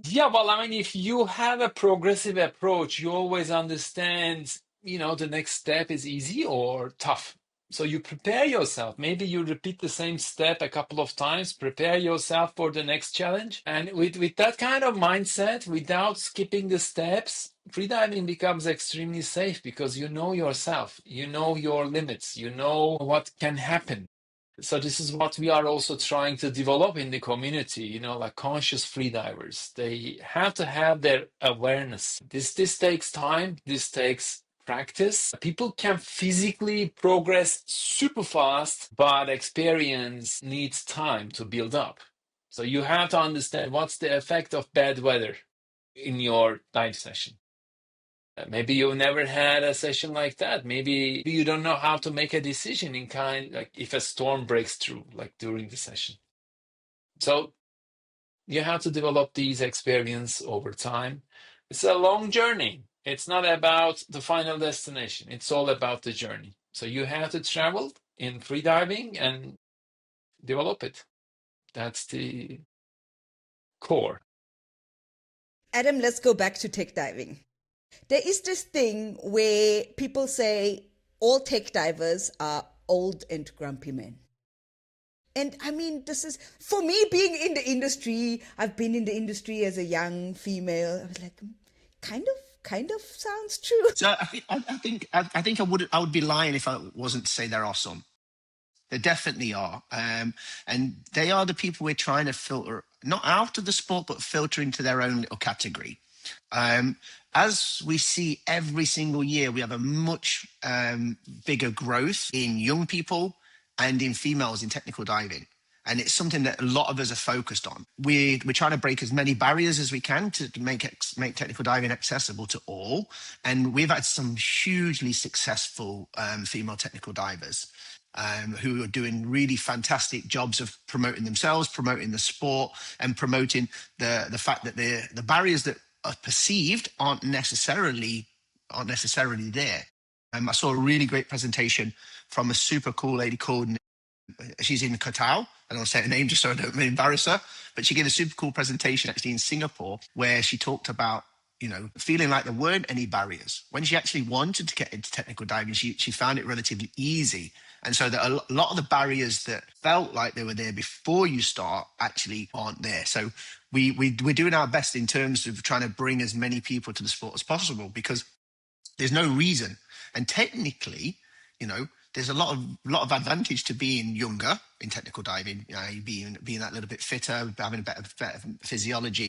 Yeah, well, I mean, if you have a progressive approach, you always understand, the next step is easy or tough. So you prepare yourself. Maybe you repeat the same step a couple of times, prepare yourself for the next challenge. And with that kind of mindset, without skipping the steps, freediving becomes extremely safe because you know yourself, you know your limits, you know what can happen. So this is what we are also trying to develop in the community, like conscious freedivers. They have to have their awareness. This takes time, this takes practice. People can physically progress super fast, but experience needs time to build up. So you have to understand what's the effect of bad weather in your dive session. Maybe you never had a session like that. Maybe you don't know how to make a decision in like if a storm breaks through, like during the session. So you have to develop these experience over time. It's a long journey. It's not about the final destination. It's all about the journey. So you have to travel in freediving and develop it. That's the core. Adam, let's go back to tech diving. There is this thing where people say all tech divers are old and grumpy men. And I mean, this is, for me, being in the industry, I've been in the industry as a young female. I was like, kind of sounds true. So I think I would be lying if I wasn't to say there are some. There definitely are, and they are the people we're trying to filter, not out of the sport, but filter into their own little category. As we see every single year, we have a much bigger growth in young people and in females in technical diving. And it's something that a lot of us are focused on. We're trying to break as many barriers as we can to make technical diving accessible to all. And we've had some hugely successful female technical divers who are doing really fantastic jobs of promoting themselves, promoting the sport, and promoting the fact that the barriers that are perceived aren't necessarily there. I saw a really great presentation from a super cool lady called, she's in Qatar. I don't want to say her name just so I don't embarrass her, but she gave a super cool presentation actually in Singapore where she talked about, feeling like there weren't any barriers. When she actually wanted to get into technical diving, she found it relatively easy. And so that a lot of the barriers that felt like they were there before you start actually aren't there. So we're doing our best in terms of trying to bring as many people to the sport as possible because there's no reason. And technically, there's a lot of advantage to being younger in technical diving. Being that little bit fitter, having a better physiology,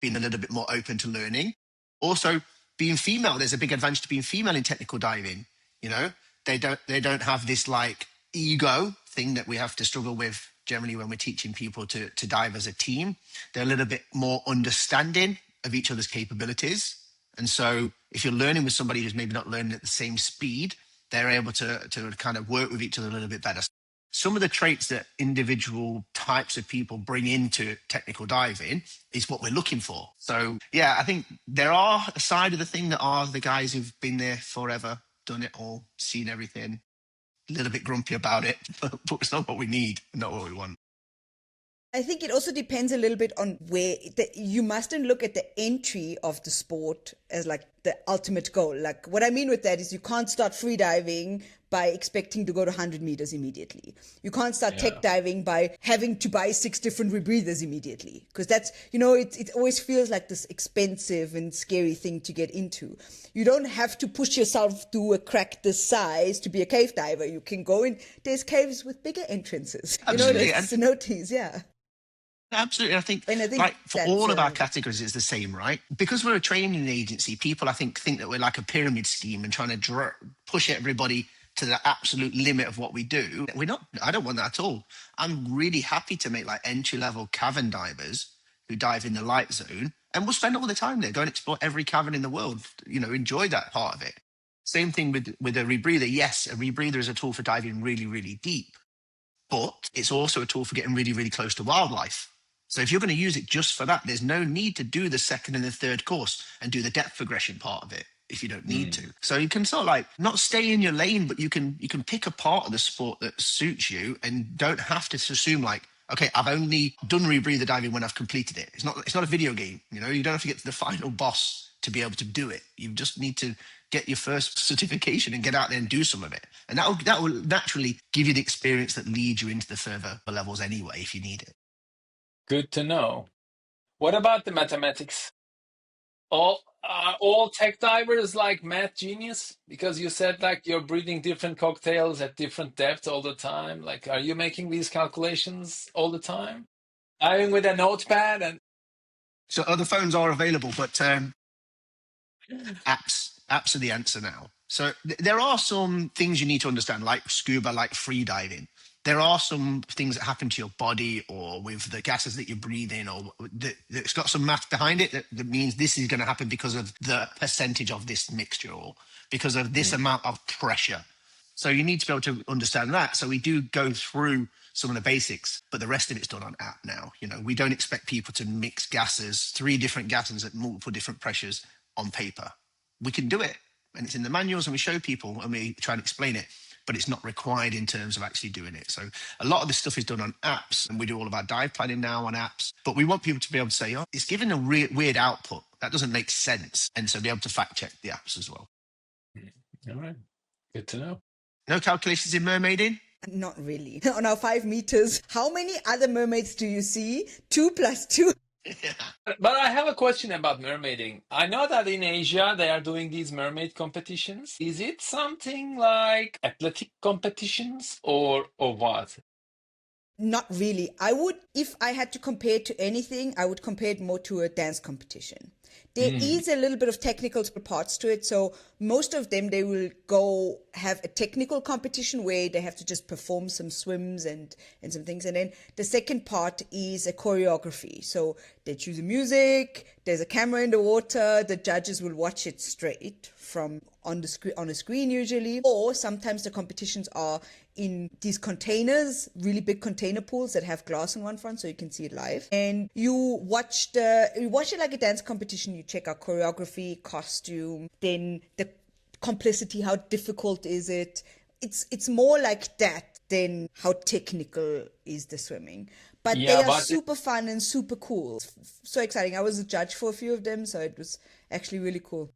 being a little bit more open to learning. Also, being female, there's a big advantage to being female in technical diving. They don't have this like ego thing that we have to struggle with generally when we're teaching people to dive as a team. They're a little bit more understanding of each other's capabilities. And so if you're learning with somebody who's maybe not learning at the same speed, they're able to kind of work with each other a little bit better. Some of the traits that individual types of people bring into technical diving is what we're looking for. So, yeah, I think there are a side of the thing that are the guys who've been there forever, done it all, seen everything, a little bit grumpy about it, but it's not what we need, not what we want. I think it also depends a little bit on where you mustn't look at the entry of the sport as like the ultimate goal. Like what I mean with that is you can't start freediving by expecting to go to 100 meters immediately. You can't start tech diving by having to buy 6 different rebreathers immediately. Because that's, it always feels like this expensive and scary thing to get into. You don't have to push yourself through a crack this size to be a cave diver. You can go in, there's caves with bigger entrances. Absolutely. There's cenotes, yeah. Absolutely. I think like for all of our categories, it's the same, right? Because we're a training agency, people, I think that we're like a pyramid scheme and trying to push everybody to the absolute limit of what we do. We're not. I don't want that at all. I'm really happy to make like entry-level cavern divers who dive in the light zone and will spend all the time there, go and explore every cavern in the world, enjoy that part of it. Same thing with a rebreather. Yes, a rebreather is a tool for diving really, really deep, but it's also a tool for getting really, really close to wildlife. So if you're going to use it just for that, there's no need to do the second and the third course and do the depth progression part of it if you don't need to. So you can sort of like not stay in your lane, but you can pick a part of the sport that suits you and don't have to assume like, okay, I've only done rebreather diving when I've completed it. It's not a video game. You don't have to get to the final boss to be able to do it. You just need to get your first certification and get out there and do some of it. And that will naturally give you the experience that leads you into the further levels anyway, if you need it. Good to know. What about the mathematics? All tech divers like math genius? Because you said like you're breathing different cocktails at different depths all the time. Like, are you making these calculations all the time? Diving with a notepad and So other phones are available, but apps are the answer now. So there are some things you need to understand, like scuba, like free diving. There are some things that happen to your body or with the gases that you breathe in, or it's got some math behind it that means this is going to happen because of the percentage of this mixture or because of this amount of pressure. So you need to be able to understand that. So we do go through some of the basics, but the rest of it's done on app now. We don't expect people to mix gases, 3 different gases at multiple different pressures on paper. We can do it, and it's in the manuals, and we show people and we try and explain it, but it's not required in terms of actually doing it. So a lot of this stuff is done on apps, and we do all of our dive planning now on apps, but we want people to be able to say, oh, it's giving a weird output. That doesn't make sense. And so be able to fact check the apps as well. all right. Good to know. No calculations in mermaiding? Not really. On our 5 meters, how many other mermaids do you see? 2 plus 2. But I have a question about mermaiding. I know that in Asia they are doing these mermaid competitions. Is it something like athletic competitions or what? Not really. If I had to compare it to anything, I would compare it more to a dance competition. There is a little bit of technical parts to it. So most of them, they will go have a technical competition where they have to just perform some swims and some things. And then the second part is a choreography. So they choose the music, there's a camera in the water, the judges will watch it straight from on a screen usually. Or sometimes the competitions are in these containers, really big container pools that have glass on one front so you can see it live. And you watch it like a dance competition. You check out choreography, costume, then the complicity, how difficult is it. It's more like that than how technical is the swimming. But they are super fun and super cool. So exciting. I was a judge for a few of them, so it was actually really cool.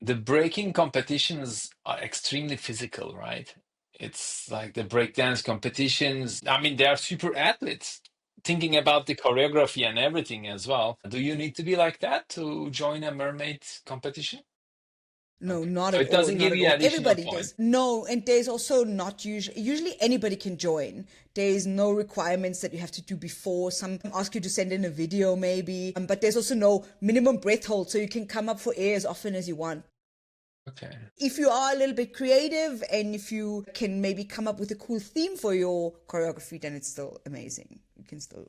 The breaking competitions are extremely physical, right? It's like the breakdance competitions. I mean, they are super athletes, thinking about the choreography and everything as well. Do you need to be like that to join a mermaid competition? No, Okay. not So at it doesn't all. give Not you at all. additional Everybody points. does. No, and there's also not usually anybody can join. There is no requirements that you have to do before. Some ask you to send in a video maybe, but there's also no minimum breath hold, so you can come up for air as often as you want. Okay. If you are a little bit creative and if you can maybe come up with a cool theme for your choreography, then it's still amazing. You can still.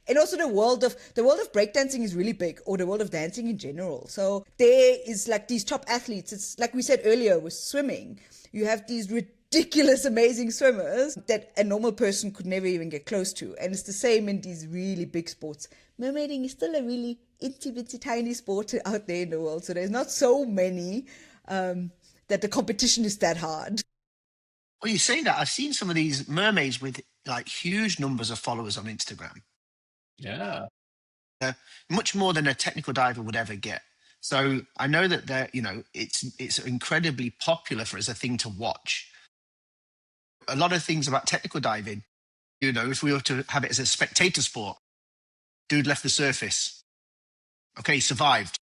And also the world of breakdancing is really big, or the world of dancing in general. So there is like these top athletes. It's like we said earlier with swimming. You have these ridiculous, amazing swimmers that a normal person could never even get close to. And it's the same in these really big sports. Mermaiding is still a really itty-bitty tiny sport out there in the world. So there's not so many that the competition is that hard. Well, you say that. I've seen some of these mermaids with like huge numbers of followers on Instagram. Yeah. Much more than a technical diver would ever get. So I know that it's incredibly popular as a thing to watch. A lot of things about technical diving, if we were to have it as a spectator sport, dude left the surface. Okay, survived.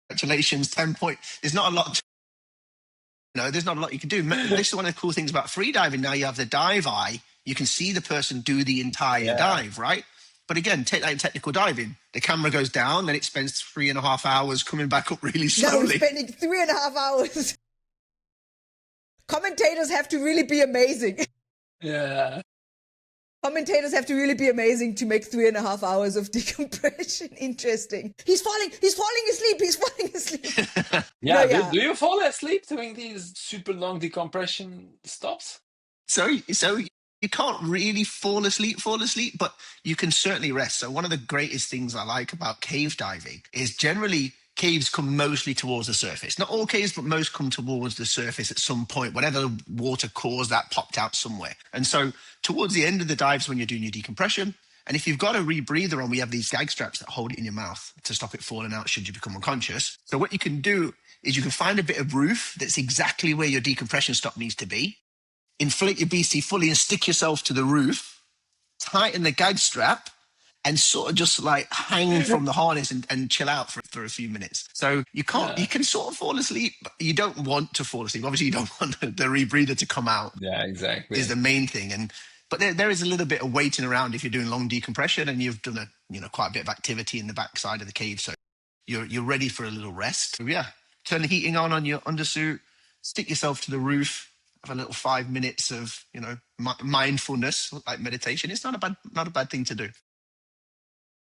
Congratulations, 10 points. There's not a lot. There's not a lot you can do. This is one of the cool things about freediving. Now you have the dive eye. You can see the person do the entire dive, right? But again, take that in technical diving. The camera goes down, then it spends 3.5 hours coming back up really slowly. No, spending 3.5 hours. Commentators have to really be amazing. Yeah. Commentators have to really be amazing to make 3.5 hours of decompression interesting. He's falling asleep. He's falling asleep. Yeah, No, do, yeah. do you fall asleep doing these super long decompression stops? So you can't really fall asleep, but you can certainly rest. So one of the greatest things I like about cave diving is generally caves come mostly towards the surface. Not all caves, but most come towards the surface at some point, whatever water caused that popped out somewhere. And so towards the end of the dives when you're doing your decompression, and if you've got a rebreather on, we have these gag straps that hold it in your mouth to stop it falling out should you become unconscious. So what you can do is you can find a bit of roof that's exactly where your decompression stop needs to be, inflate your BC fully and stick yourself to the roof, tighten the gag strap, and sort of just like hang from the harness and chill out for a few minutes. So you can sort of fall asleep, but you don't want to fall asleep. Obviously, you don't want the rebreather to come out. Yeah, exactly. Is the main thing. But there is a little bit of waiting around if you're doing long decompression and you've done quite a bit of activity in the backside of the cave. So you're ready for a little rest. So yeah, turn the heating on your undersuit, stick yourself to the roof, have a little 5 minutes of mindfulness, like meditation. It's not a bad thing to do.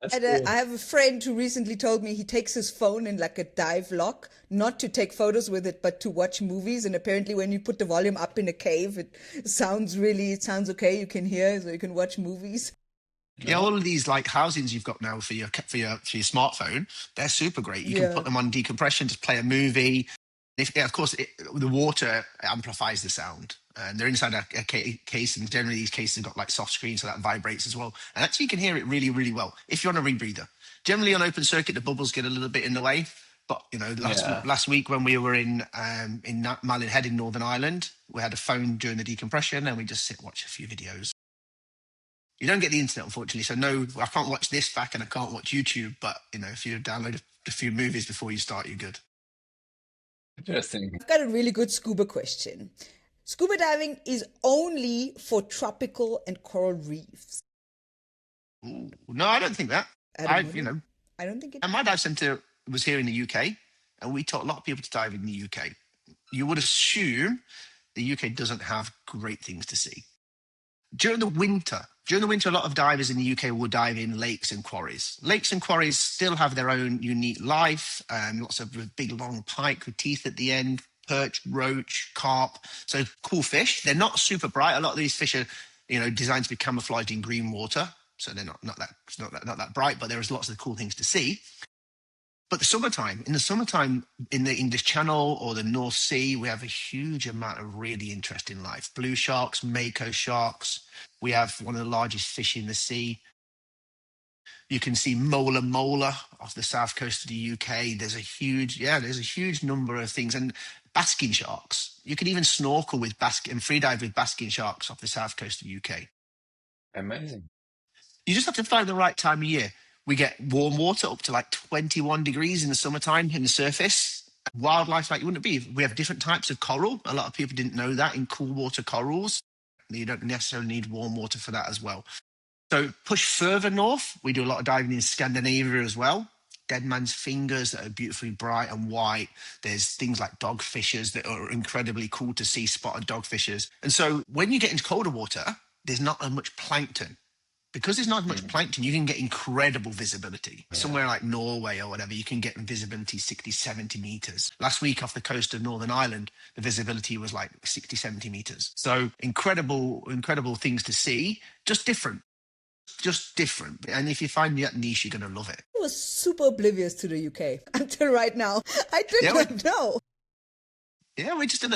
That's cool. I have a friend who recently told me he takes his phone in like a dive lock, not to take photos with it, but to watch movies. And apparently when you put the volume up in a cave, it sounds okay. You can hear, so you can watch movies. Yeah, all of these like housings you've got now for your smartphone, they're super great. You can put them on decompression, just play a movie. Of course, the water amplifies the sound, and they're inside a case, and generally these cases have got like soft screens, so that vibrates as well. And actually, you can hear it really, really well if you're on a rebreather. Generally, on open circuit, the bubbles get a little bit in the way. But last week when we were in Malin Head in Northern Ireland, we had a phone during the decompression, and we just watch a few videos. You don't get the internet, unfortunately, so no, I can't watch this back, and I can't watch YouTube. But if you download a few movies before you start, you're good. Interesting. I've got a really good scuba question. Scuba diving is only for tropical and coral reefs. Ooh, no, I don't think that. I don't think it. And my dive centre was here in the UK, and we taught a lot of people to dive in the UK. You would assume the UK doesn't have great things to see. During the winter, a lot of divers in the UK will dive in lakes and quarries. Lakes and quarries still have their own unique life, lots of big long pike with teeth at the end, perch, roach, carp. So cool fish. They're not super bright. A lot of these fish are, designed to be camouflaged in green water. So they're not that bright, but there's lots of cool things to see. But in the summertime, in the English Channel or the North Sea, we have a huge amount of really interesting life. Blue sharks, mako sharks. We have one of the largest fish in the sea. You can see mola off the south coast of the UK. There's a huge number of things. And basking sharks. You can even snorkel with and freedive with basking sharks off the south coast of the UK. Amazing. You just have to find the right time of year. We get warm water up to like 21 degrees in the summertime in the surface. Wildlife like you wouldn't be. We have different types of coral. A lot of people didn't know that in cool water corals. You don't necessarily need warm water for that as well. So push further north. We do a lot of diving in Scandinavia as well. Dead man's fingers that are beautifully bright and white. There's things like dogfishers that are incredibly cool to see, spotted dogfishers. And so when you get into colder water, there's not as much plankton. Because there's not as much plankton, you can get incredible visibility. Yeah. Somewhere like Norway or whatever, you can get visibility 60, 70 meters. Last week off the coast of Northern Ireland, the visibility was like 60, 70 meters. So incredible things to see. Just different. And if you find that niche, you're going to love it. I was super oblivious to the UK until right now. I did not know. Yeah, we're just a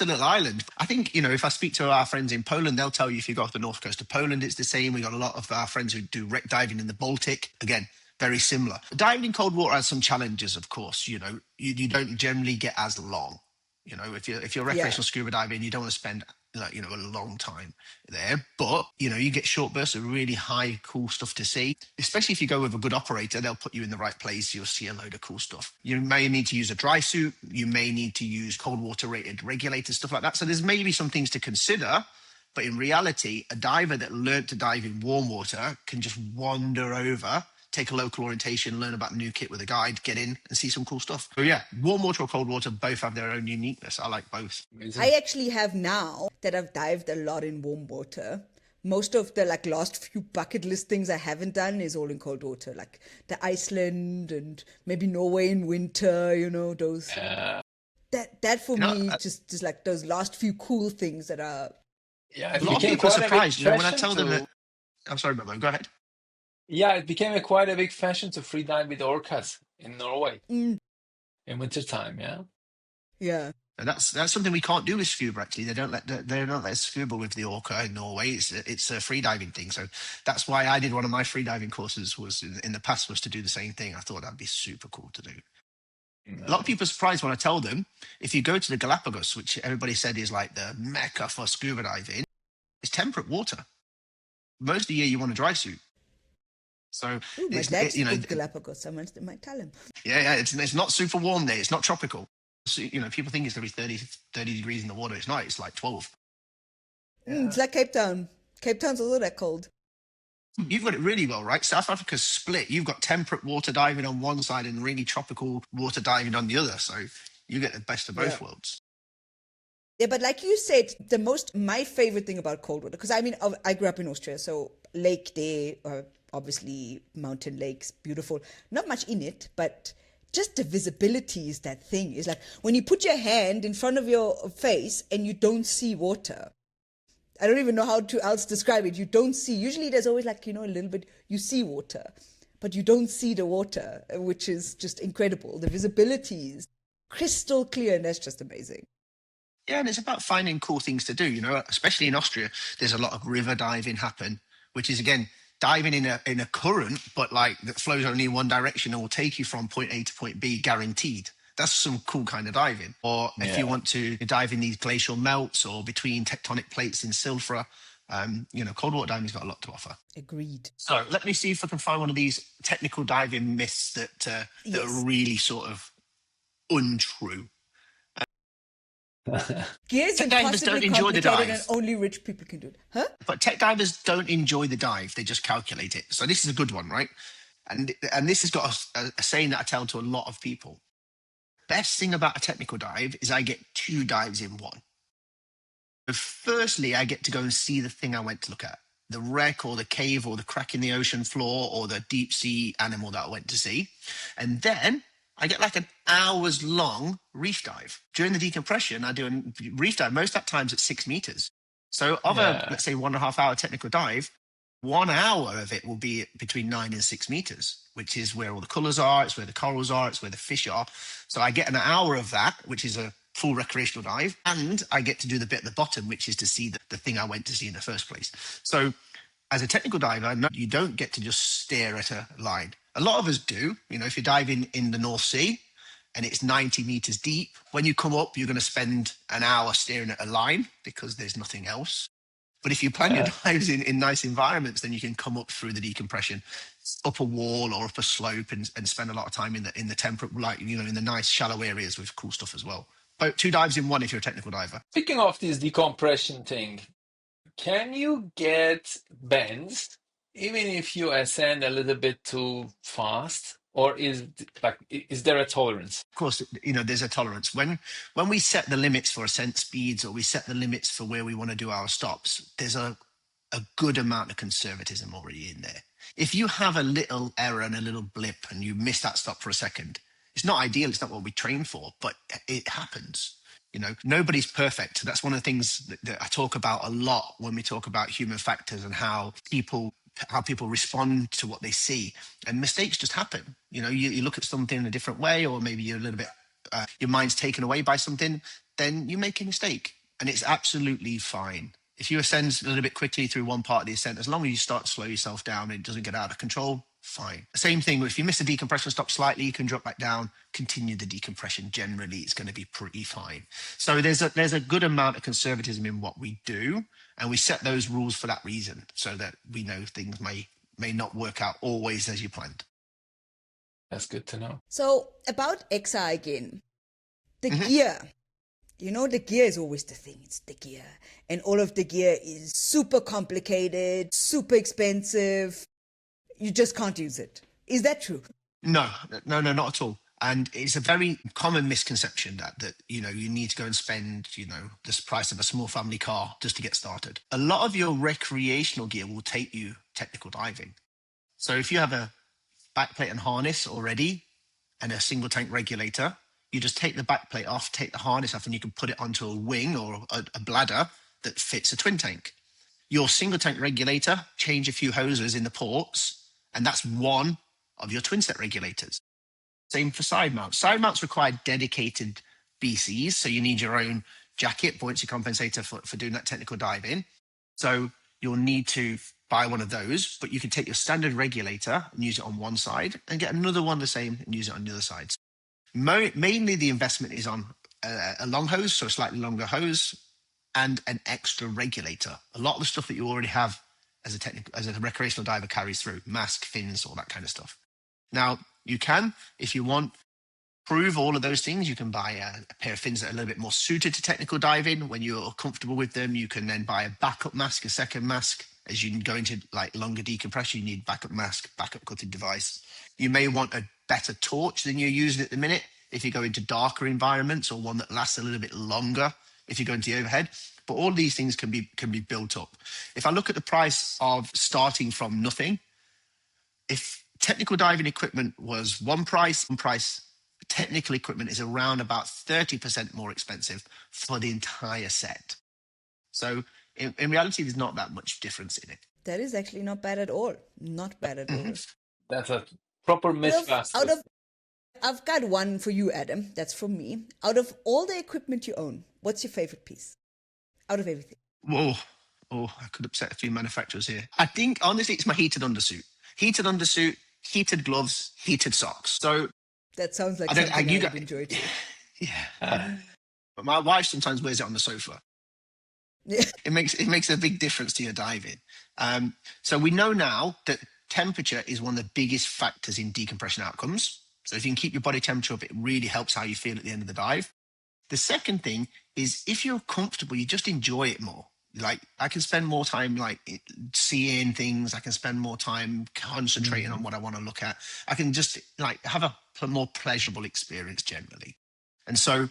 little island. I think, if I speak to our friends in Poland, they'll tell you if you go off the north coast of Poland, it's the same. We got a lot of our friends who do wreck diving in the Baltic. Again, very similar. Diving in cold water has some challenges, of course. You don't generally get as long. If you're recreational scuba diving, you don't want to spend a long time there. But, you get short bursts of really high, cool stuff to see. Especially if you go with a good operator, they'll put you in the right place. You'll see a load of cool stuff. You may need to use a dry suit. You may need to use cold water rated regulators, stuff like that. So there's maybe some things to consider. But in reality, a diver that learned to dive in warm water can just wander over, take a local orientation, learn about new kit with a guide, get in and see some cool stuff. So yeah, warm water or cold water both have their own uniqueness. I like both. Amazing. I actually have now that I've dived a lot in warm water. most of the like last few bucket list things I haven't done is all in cold water, like the Iceland and maybe Norway in winter, you know, those. That for You know, me, just like those last few cool things that are. Yeah, a it lot of became people are quite a big surprised, you know, when I fashion tell them to. that. I'm sorry, Memo, go ahead. Yeah, it became quite a big fashion to free dive with orcas in Norway Mm, in wintertime. Yeah. yeah. And that's something we can't do with scuba. Actually, they don't let us scuba with the orca in Norway. It's a free diving thing. So that's why I did one of my free diving courses was in the past was to do the same thing. I thought that'd be super cool to do. A lot of people are surprised when I tell them if you go to the Galapagos, which everybody said is like the mecca for scuba diving, it's temperate water. Most of the year you want a dry suit. So Ooh, my it's dad's you know been to Galapagos. I might tell him. yeah, it's not super warm there. It's not tropical. So, you know, people think it's going to be 30 degrees in the water. It's not. It's like 12. It's like Cape Town. Cape Town's also that cold. You've got it really well, right? South Africa's split. You've got temperate water diving on one side and really tropical water diving on the other. So you get the best of both worlds. Yeah, but like you said, my favorite thing about cold water, because I mean, I grew up in Austria, so lake there, obviously mountain lakes, beautiful. Not much in it, but just the visibility is that thing. It's like when you put your hand in front of your face and you don't see water. I don't even know how to else describe it. You don't see. Usually there's always like, you know, a little bit, you see water, but you don't see the water, which is just incredible. The visibility is crystal clear, and that's just amazing. Yeah, and it's about finding cool things to do. You know, especially in Austria, there's a lot of river diving happen, which is again diving in a current, but like that flows only in one direction and will take you from point A to point B, guaranteed. That's some cool kind of diving. Or if you want to dive in these glacial melts or between tectonic plates in Silfra, you know, cold water diving's got a lot to offer. Agreed. So let me see if I can find one of these technical diving myths that are really sort of untrue. Gear is Tech divers don't impossibly enjoy the complicated dive. and only rich people can do it. Huh? But tech divers don't enjoy the dive; they just calculate it. So this is a good one, right? And this has got a saying that I tell to a lot of people. Best thing about a technical dive is I get 2 dives in one. So firstly, I get to go and see the thing I went to look at, the wreck or the cave or the crack in the ocean floor or the deep sea animal that I went to see. And then I get like an hours long reef dive. During the decompression, I do a reef dive, most of that time's at 6 meters. So of a, let's say 1.5 hour technical dive, 1 hour of it will be between 9 and 6 meters, which is where all the colors are. It's where the corals are. It's where the fish are. So I get an hour of that, which is a full recreational dive. And I get to do the bit at the bottom, which is to see the thing I went to see in the first place. So as a technical diver, you don't get to just stare at a line. A lot of us do. You know, if you're diving in the North Sea and it's 90 meters deep, when you come up, you're going to spend an hour staring at a line because there's nothing else. But if you plan your dives in nice environments, then you can come up through the decompression, up a wall or up a slope, and spend a lot of time in the temperate, like, you know, in the nice shallow areas with cool stuff as well. But 2 dives in one if you're a technical diver. Speaking of this decompression thing, can you get bends even if you ascend a little bit too fast, or is there a tolerance? Of course, you know, there's a tolerance. When we set the limits for ascent speeds or we set the limits for where we want to do our stops, there's a good amount of conservatism already in there. If you have a little error and a little blip and you miss that stop for a second, it's not ideal. It's not what we train for, but it happens. You know, nobody's perfect. That's one of the things that I talk about a lot when we talk about human factors and how people respond to what they see. And mistakes just happen. You know, you look at something in a different way, or maybe you're a little bit, your mind's taken away by something, then you make a mistake. And it's absolutely fine. If you ascend a little bit quickly through one part of the ascent, as long as you start to slow yourself down and it doesn't get out of control, fine. Same thing, if you miss the decompression stop slightly, you can drop back down, continue the decompression. Generally, it's going to be pretty fine. So there's a good amount of conservatism in what we do, and we set those rules for that reason, so that we know things may not work out always as you planned. That's good to know. So about XR again, the gear. You know, the gear is always the thing. It's the gear. And all of the gear is super complicated, super expensive. You just can't use it. Is that true? No, not at all. And it's a very common misconception that you need to go and spend the price of a small family car just to get started. A lot of your recreational gear will take you technical diving. So if you have a backplate and harness already and a single tank regulator, you just take the backplate off, take the harness off, and you can put it onto a wing or a bladder that fits a twin tank. Your single tank regulator, change a few hoses in the ports, and that's one of your twin set regulators. Same for side mounts. Side mounts require dedicated BCs, so you need your own jacket, buoyancy compensator for doing that technical diving. So you'll need to buy one of those, but you can take your standard regulator and use it on one side and get another one the same and use it on the other side. Mainly the investment is on a long hose, so a slightly longer hose, and an extra regulator. A lot of the stuff that you already have as a recreational diver carries through, mask, fins, all that kind of stuff. Now, you can, if you want, prove all of those things. You can buy a pair of fins that are a little bit more suited to technical diving. When you're comfortable with them, you can then buy a backup mask, a second mask. As you go into like longer decompression, you need backup mask, backup cutting device. You may want a better torch than you're using at the minute if you go into darker environments, or one that lasts a little bit longer if you go into the overhead. But all these things can be built up. If I look at the price of starting from nothing, if technical diving equipment was one price, technical equipment is around about 30% more expensive for the entire set. So in reality, there's not that much difference in it. That is actually not bad at all. Not bad at all. That's a proper mythbusters. I've got one for you, Adam. That's from me. Out of all the equipment you own, what's your favorite piece? Out of everything. Whoa. Oh, I could upset a few manufacturers here. I think, honestly, it's my heated undersuit. Heated undersuit, heated gloves, heated socks. So that sounds like something I would enjoy too. Yeah. But my wife sometimes wears it on the sofa. Yeah. It makes a big difference to your diving. So we know now that temperature is one of the biggest factors in decompression outcomes. So if you can keep your body temperature up, it really helps how you feel at the end of the dive. The second thing is, if you're comfortable, you just enjoy it more. Like, I can spend more time like seeing things. I can spend more time concentrating on what I want to look at. I can just like have a more pleasurable experience generally. And so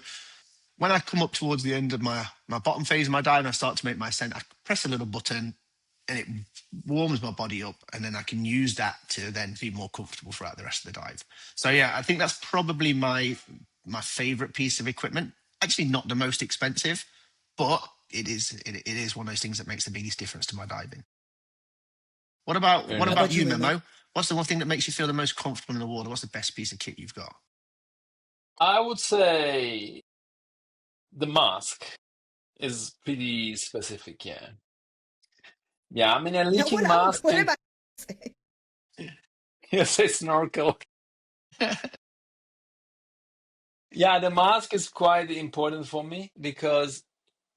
when I come up towards the end of my bottom phase of my dive and I start to make my ascent, I press a little button and it warms my body up, and then I can use that to then be more comfortable throughout the rest of the dive. So yeah, I think that's probably my favorite piece of equipment. Actually not the most expensive, but it is one of those things that makes the biggest difference to my diving. What about you, Memo? What's the one thing that makes you feel the most comfortable in the water? What's the best piece of kit you've got? I would say the mask is pretty specific, yeah. Yeah, I mean, a leaking mask. What about You say snorkel. Yeah, the mask is quite important for me because,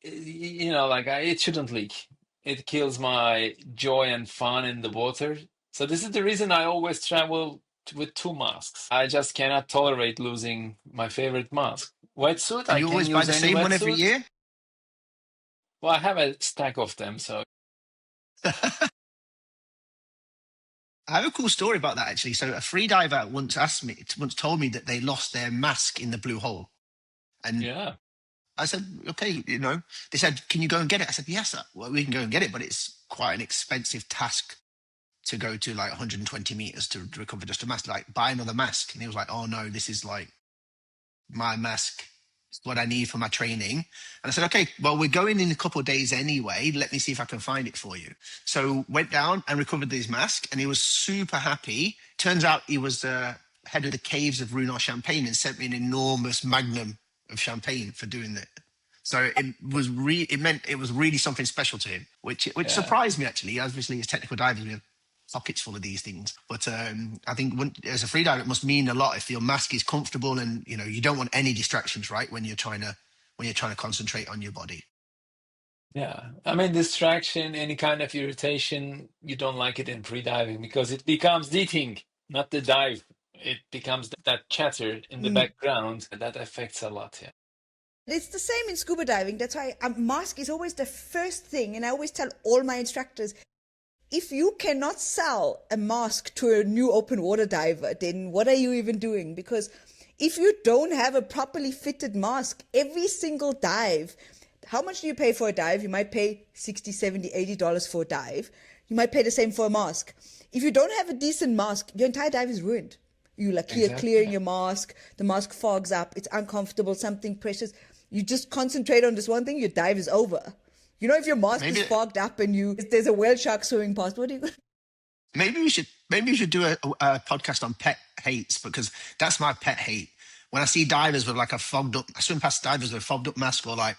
it shouldn't leak. It kills my joy and fun in the water. So this is the reason I always travel with two masks. I just cannot tolerate losing my favorite mask. Wetsuit, I You can always use buy the any same one every wetsuit. year? Well, I have a stack of them, so. I have a cool story about that, actually. So a freediver once told me that they lost their mask in the blue hole. And Yeah. I said, okay, they said, can you go and get it? I said, yes, well, we can go and get it, but it's quite an expensive task to go to like 120 meters to recover just a mask, like buy another mask. And he was like, oh no, this is like my mask. It's what I need for my training. And I said, okay, well, we're going in a couple of days anyway. Let me see if I can find it for you. So went down and recovered this mask, and he was super happy. Turns out he was the head of the caves of Runar Champagne and sent me an enormous magnum of champagne for doing that. So it meant it was really something special to him, which surprised me, actually. Obviously, as technical divers, we have pockets full of these things. But I think as a freediver, it must mean a lot if your mask is comfortable and you don't want any distractions, right? When you're trying to concentrate on your body. Yeah. I mean, distraction, any kind of irritation, you don't like it in freediving because it becomes the thing, not the dive. It becomes that chatter in the background that affects a lot. Yeah. It's the same in scuba diving. That's why a mask is always the first thing. And I always tell all my instructors, if you cannot sell a mask to a new open water diver, then what are you even doing? Because If you don't have a properly fitted mask, every single dive, how much do you pay for a dive? You might pay $60, $70, $80 for a dive. You might pay the same for a mask. If you don't have a decent mask, your entire dive is ruined. You like clearing your mask, the mask fogs up, it's uncomfortable, something precious. You just concentrate on this one thing, your dive is over. You know, if your mask is fogged up and there's a whale shark swimming past, what do you? Maybe we should do a podcast on pet hates, because that's my pet hate. When I see divers with like I swim past divers with a fogged up mask, or like,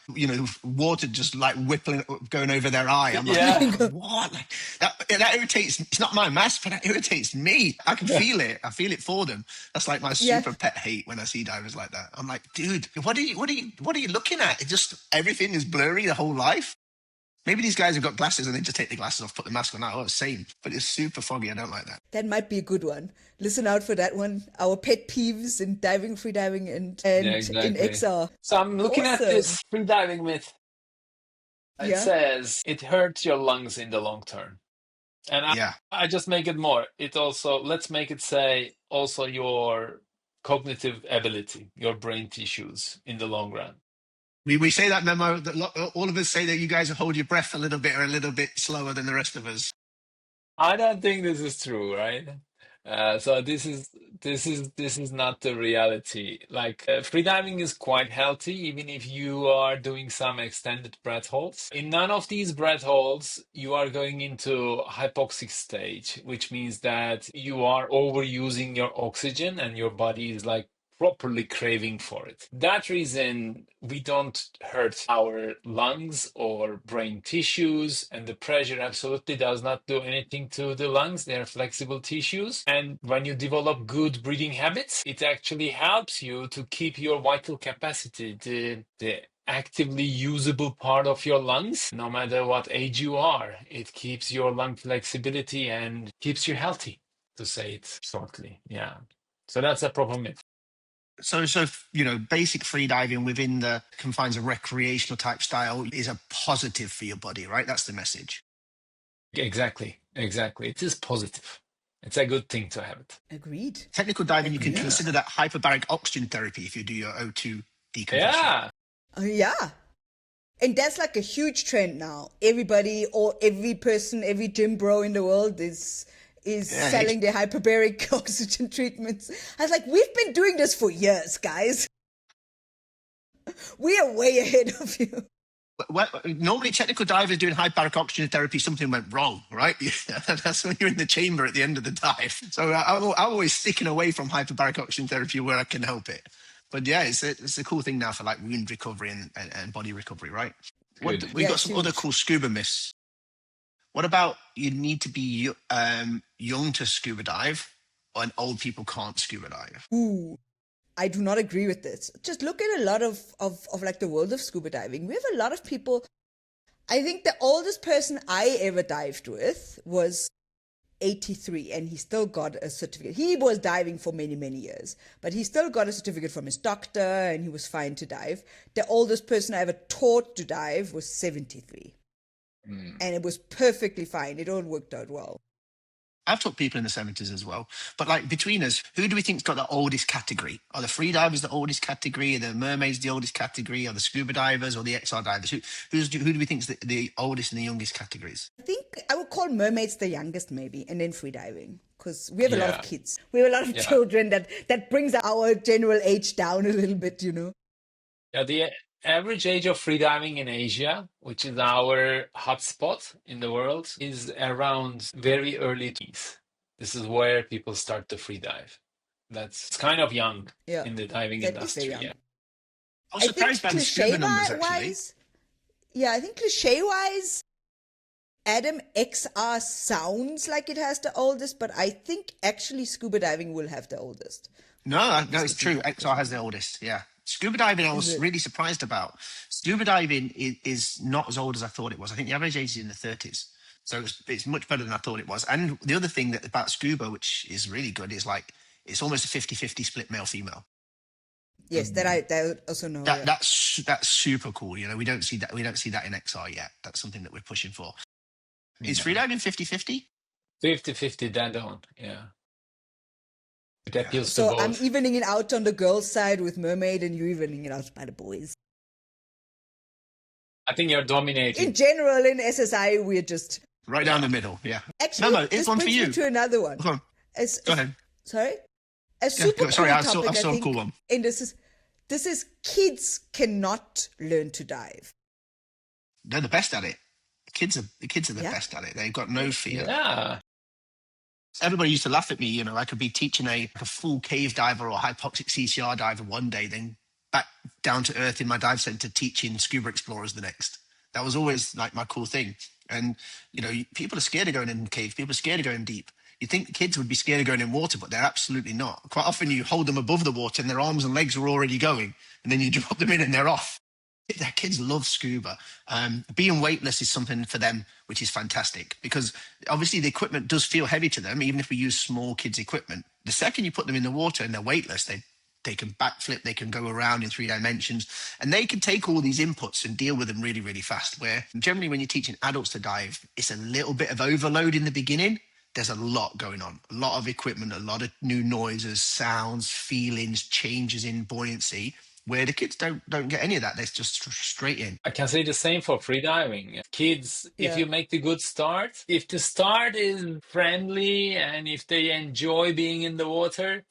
water just like whippling, going over their eye. I'm like, what? Like, that irritates. It's not my mask, but that irritates me. I can feel it. I feel it for them. That's like my super pet hate when I see divers like that. I'm like, dude, what are you looking at? It just, everything is blurry the whole life. Maybe these guys have got glasses and they just take the glasses off, put the mask on. Oh, same. But it's super foggy. I don't like that. That might be a good one. Listen out for that one. Our pet peeves in diving, freediving, and in XR. So I'm looking at this freediving myth. It says it hurts your lungs in the long term. And I just make it more. It also, let's make it say also your cognitive ability, your brain tissues in the long run. We say that, Memo, that all of us say that you guys hold your breath a little bit or a little bit slower than the rest of us. I don't think this is true, right? So this is not the reality. Like freediving is quite healthy, even if you are doing some extended breath holds. In none of these breath holds, you are going into hypoxic stage, which means that you are overusing your oxygen and your body is like properly craving for it. That reason, we don't hurt our lungs or brain tissues, and the pressure absolutely does not do anything to the lungs. They are flexible tissues. And when you develop good breathing habits, it actually helps you to keep your vital capacity, the actively usable part of your lungs, no matter what age you are. It keeps your lung flexibility and keeps you healthy, to say it shortly. Yeah. So that's a proper myth. So basic freediving within the confines of recreational type style is a positive for your body, right? That's the message. Exactly. It is positive. It's a good thing to have it. Agreed. Technical diving, you can consider that hyperbaric oxygen therapy if you do your O2 decompression. Yeah. And that's like a huge trend now. Everybody, or every person, every gym bro in the world is selling their hyperbaric oxygen treatments. I was like, we've been doing this for years, guys. We are way ahead of you. Well, normally technical divers doing hyperbaric oxygen therapy, something went wrong, right? That's when you're in the chamber at the end of the dive. So I'm always sticking away from hyperbaric oxygen therapy where I can help it. But yeah, it's a cool thing now for like wound recovery and body recovery, right? We got some other cool scuba myths. What about you need to be young to scuba dive, and old people can't scuba dive? Ooh, I do not agree with this. Just look at a lot of like the world of scuba diving. We have a lot of people. I think the oldest person I ever dived with was 83, and he still got a certificate. He was diving for many, many years, but he still got a certificate from his doctor, and he was fine to dive. The oldest person I ever taught to dive was 73. And it was perfectly fine. It all worked out well. I've taught people in the 70s as well. But like between us, who do we think's got the oldest category? Are the freedivers the oldest category? Are the mermaids the oldest category? Are the scuba divers or the XR divers? Who do we think's the oldest and the youngest categories? I think I would call mermaids the youngest, maybe, and then freediving, because we have a lot of kids. We have a lot of children that brings our general age down a little bit, Yeah, the average age of freediving in Asia, which is our hotspot in the world, is around very early 20s. This is where people start to freedive. That's kind of young in the diving industry. Yeah. I was surprised by the scuba numbers, actually. I think cliche-wise, Adam XR sounds like it has the oldest, but I think actually scuba diving will have the oldest. No, it's true. XR has the oldest, yeah. Scuba diving, I was really surprised about. Scuba diving is not as old as I thought it was. I think the average age is in the 30s. So it's much better than I thought it was. And the other thing about scuba, which is really good, is like it's almost a 50-50 split male-female. Yes, that I also know. That's super cool. We don't see that in XR yet. That's something that we're pushing for. Is freediving 50-50? 50-50 dead on, yeah. It appeals to So I'm both. evening it out on the girls' side with Mermaid, and you evening it out by the boys. I think you're In dominating. general, in SSI, we're just Right down the middle. Yeah. actually. Memo, here's This one for brings me you. to another one. Go on. As, Go as- ahead. sorry, a Yeah, super sorry, cool I topic. I saw a think, cool one. and this is kids cannot learn to dive. They're the best at it. The kids are the Yeah. best at it. They've got no fear. Yeah. Everybody used to laugh at me. I could be teaching a full cave diver or hypoxic CCR diver one day, then back down to earth in my dive center teaching scuba explorers the next. That was always like my cool thing. And people are scared of going in caves. People are scared of going deep. You think the kids would be scared of going in water, but they're absolutely not. Quite often you hold them above the water and their arms and legs are already going, and then you drop them in and they're off. Their kids love scuba. Being weightless is something for them, which is fantastic, because obviously the equipment does feel heavy to them, even if we use small kids' equipment. The second you put them in the water and they're weightless, they can backflip, they can go around in 3 dimensions, and they can take all these inputs and deal with them really, really fast. Where generally when you're teaching adults to dive, it's a little bit of overload in the beginning. There's a lot going on, a lot of equipment, a lot of new noises, sounds, feelings, changes in buoyancy, where the kids don't get any of that. They're just straight in. I can say the same for freediving. Kids, if Yeah. you make the good start, if the start is friendly and if they enjoy being in the water,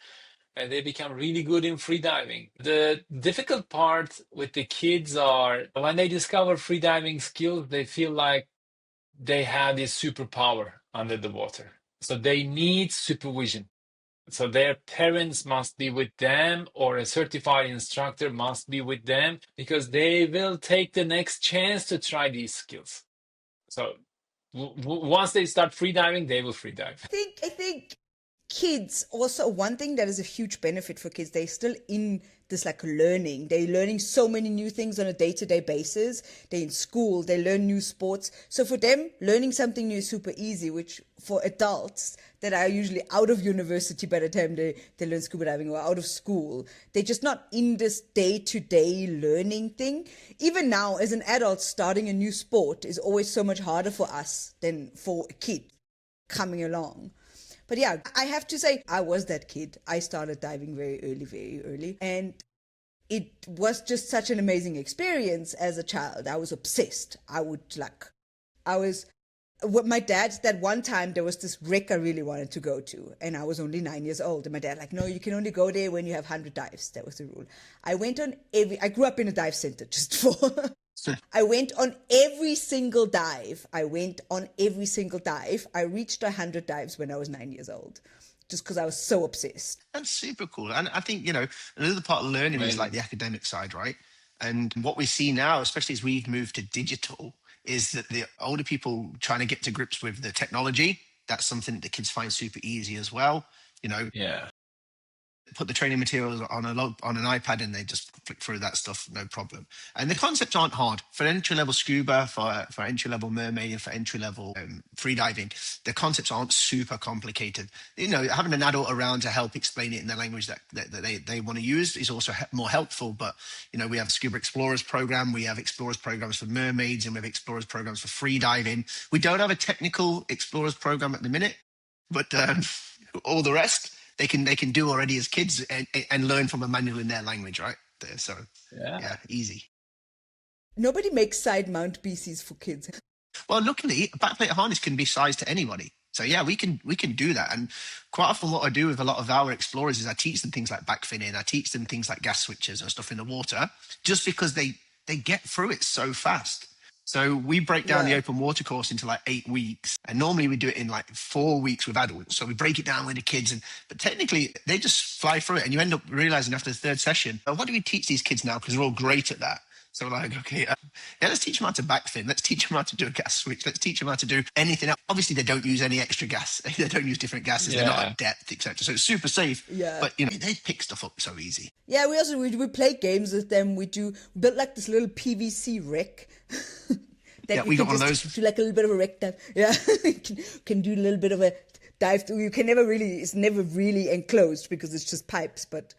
they become really good in freediving. The difficult part with the kids are when they discover freediving skills, they feel like they have this superpower under the water. So they need supervision. So their parents must be with them, or a certified instructor must be with them, because they will take the next chance to try these skills. So once they start freediving, they will freedive. I think kids also, one thing that is a huge benefit for kids, they're still in this like learning. They're learning so many new things on a day-to-day basis. They're in school, they learn new sports. So for them, learning something new is super easy, which for adults that are usually out of university by the time they learn scuba diving, or out of school, they're just not in this day-to-day learning thing. Even now, as an adult, starting a new sport is always so much harder for us than for a kid coming along. But yeah, I have to say, I was that kid. I started diving very early. And it was just such an amazing experience as a child. I was obsessed. With my dad, that one time there was this wreck I really wanted to go to, and I was only 9 years old. And my dad, like, no, you can only go there when you have 100 dives. That was the rule. I grew up in a dive center just for. I went on every single dive. I reached 100 dives when I was 9 years old, just because I was so obsessed. That's super cool. And I think, another part of learning is like the academic side, right? And what we see now, especially as we've moved to digital, is that the older people trying to get to grips with the technology, that's something that the kids find super easy as well. Yeah. Put the training materials on an iPad and they just flick through that stuff, no problem. And the concepts aren't hard. For entry-level scuba, for entry-level mermaid, and for entry-level freediving, the concepts aren't super complicated. Having an adult around to help explain it in the language that they want to use is also more helpful. But, we have Scuba Explorers program, we have Explorers programs for mermaids, and we have Explorers programs for freediving. We don't have a technical Explorers program at the minute, but all the rest, they can do already as kids and learn from a manual in their language, right? So yeah, easy. Nobody makes side mount BCs for kids. Well, luckily, a backplate harness can be sized to anybody. So yeah, we can do that. And quite often what I do with a lot of our explorers is I teach them things like backfinning, I teach them things like gas switches and stuff in the water, just because they get through it so fast. So we break down the open water course into like 8 weeks, and normally we do it in like 4 weeks with adults. So we break it down with the kids, but technically they just fly through it, and you end up realizing after the third session, what do we teach these kids now? Because they're all great at that. So we're like, okay, let's teach them how to backfin. Let's teach them how to do a gas switch. Let's teach them how to do anything else. Obviously, they don't use any extra gas. They don't use different gases. They're not at depth, etc. So it's super safe. Yeah. But they pick stuff up so easy. Yeah, we play games with them. We built like this little PVC wreck. We got one of those. Do like a little bit of a wreck dive. Yeah, can do a little bit of a dive. It's never really enclosed because it's just pipes, but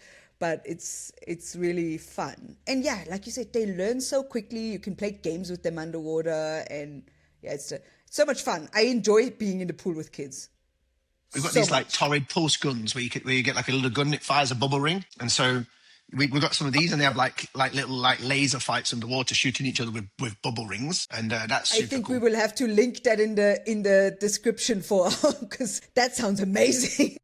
it's really fun. And yeah, like you said, they learn so quickly. You can play games with them underwater, and yeah, it's so much fun. I enjoy being in the pool with kids. We've got So these like much. torrid pulse guns where you get like a little gun, it fires a bubble ring. And so we've got some of these, and they have like little like laser fights underwater, shooting each other with bubble rings. And that's I super think we cool. will have to link that in the description for because that sounds amazing.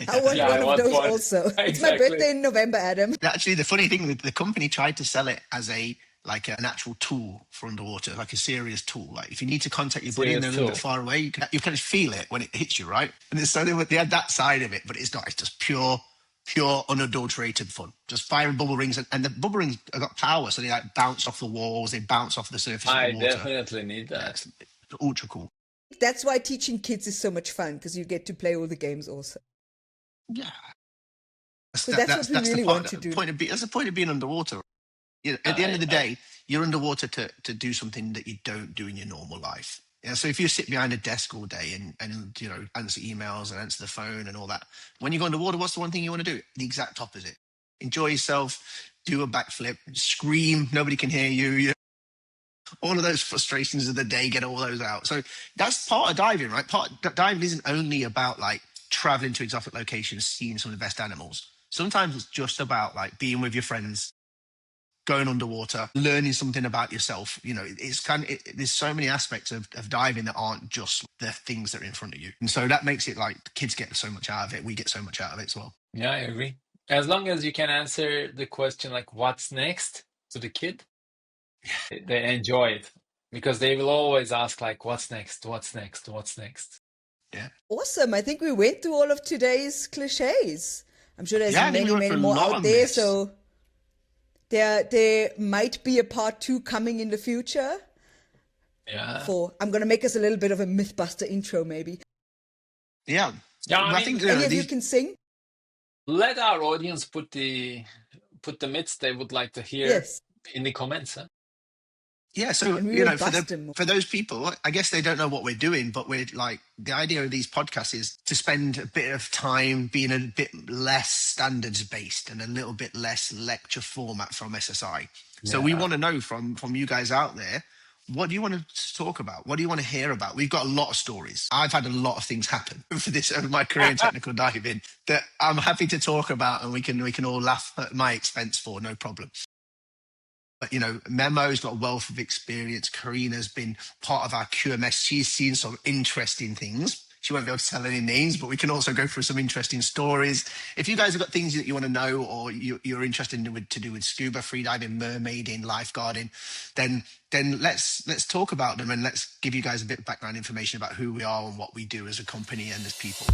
I want Yeah, one I of want those one. also. It's my Exactly. birthday in November, Adam. Actually, the funny thing, the company tried to sell it as an actual tool for underwater, like a serious tool. Like if you need to contact your buddy and Serious they're a little bit tool. far away, you can just feel it when it hits you, right? And so they had that side of it, but it's not. It's just pure, unadulterated fun. Just firing bubble rings, and the bubble rings have got power, so they like bounce off the walls, they bounce off the surface of the I water. definitely need Yeah, that. it's ultra cool. That's why teaching kids is so much fun because you get to play all the games also. Yeah, So that's what we that's the really want to do. point of that's the point of being underwater. At the end of the day, you're underwater to do something that you don't do in your normal life. Yeah, so if you sit behind a desk all day and answer emails and answer the phone and all that, when you go underwater, what's the one thing you want to do? The exact opposite. Enjoy yourself, do a backflip, scream, nobody can hear you. All of those frustrations of the day, get all those out. So that's part of diving, right? Diving isn't only about like traveling to exotic locations, seeing some of the best animals. Sometimes it's just about like being with your friends, going underwater, learning something about yourself. It's there's so many aspects of diving that aren't just the things that are in front of you. And so that makes it like the kids get so much out of it. We get so much out of it as well. Yeah, I agree. As long as you can answer the question like what's next to the kid, they enjoy it because they will always ask like what's next, what's next, what's next. Yeah. Awesome. I think we went through all of today's cliches. I'm sure there's Yeah, I think we many, went many through a more lot out of there. myths. So there might be a part 2 coming in the future. Yeah. I'm going to make us a little bit of a Mythbuster intro, maybe. Yeah. Yeah, I I mean, think Any of you can sing? let our audience put the myths they would like to hear Yes. in the comments. Huh? Yeah, so And we will for bust them. for those people, I guess they don't know what we're doing, but we're like the idea of these podcasts is to spend a bit of time being a bit less standards based and a little bit less lecture format from SSI. So we Yeah. want to know from you guys out there, what do you want to talk about? What do you want to hear about? We've got a lot of stories. I've had a lot of things happen over my career in technical diving that I'm happy to talk about, and we can all laugh at my expense for, no problem. But, Memo's got a wealth of experience. Corinna's been part of our QMS. She's seen some interesting things. She won't be able to tell any names, but we can also go through some interesting stories. If you guys have got things that you want to know, or you're interested in to do with scuba, freediving, mermaiding, lifeguarding, then let's talk about them, and let's give you guys a bit of background information about who we are and what we do as a company and as people.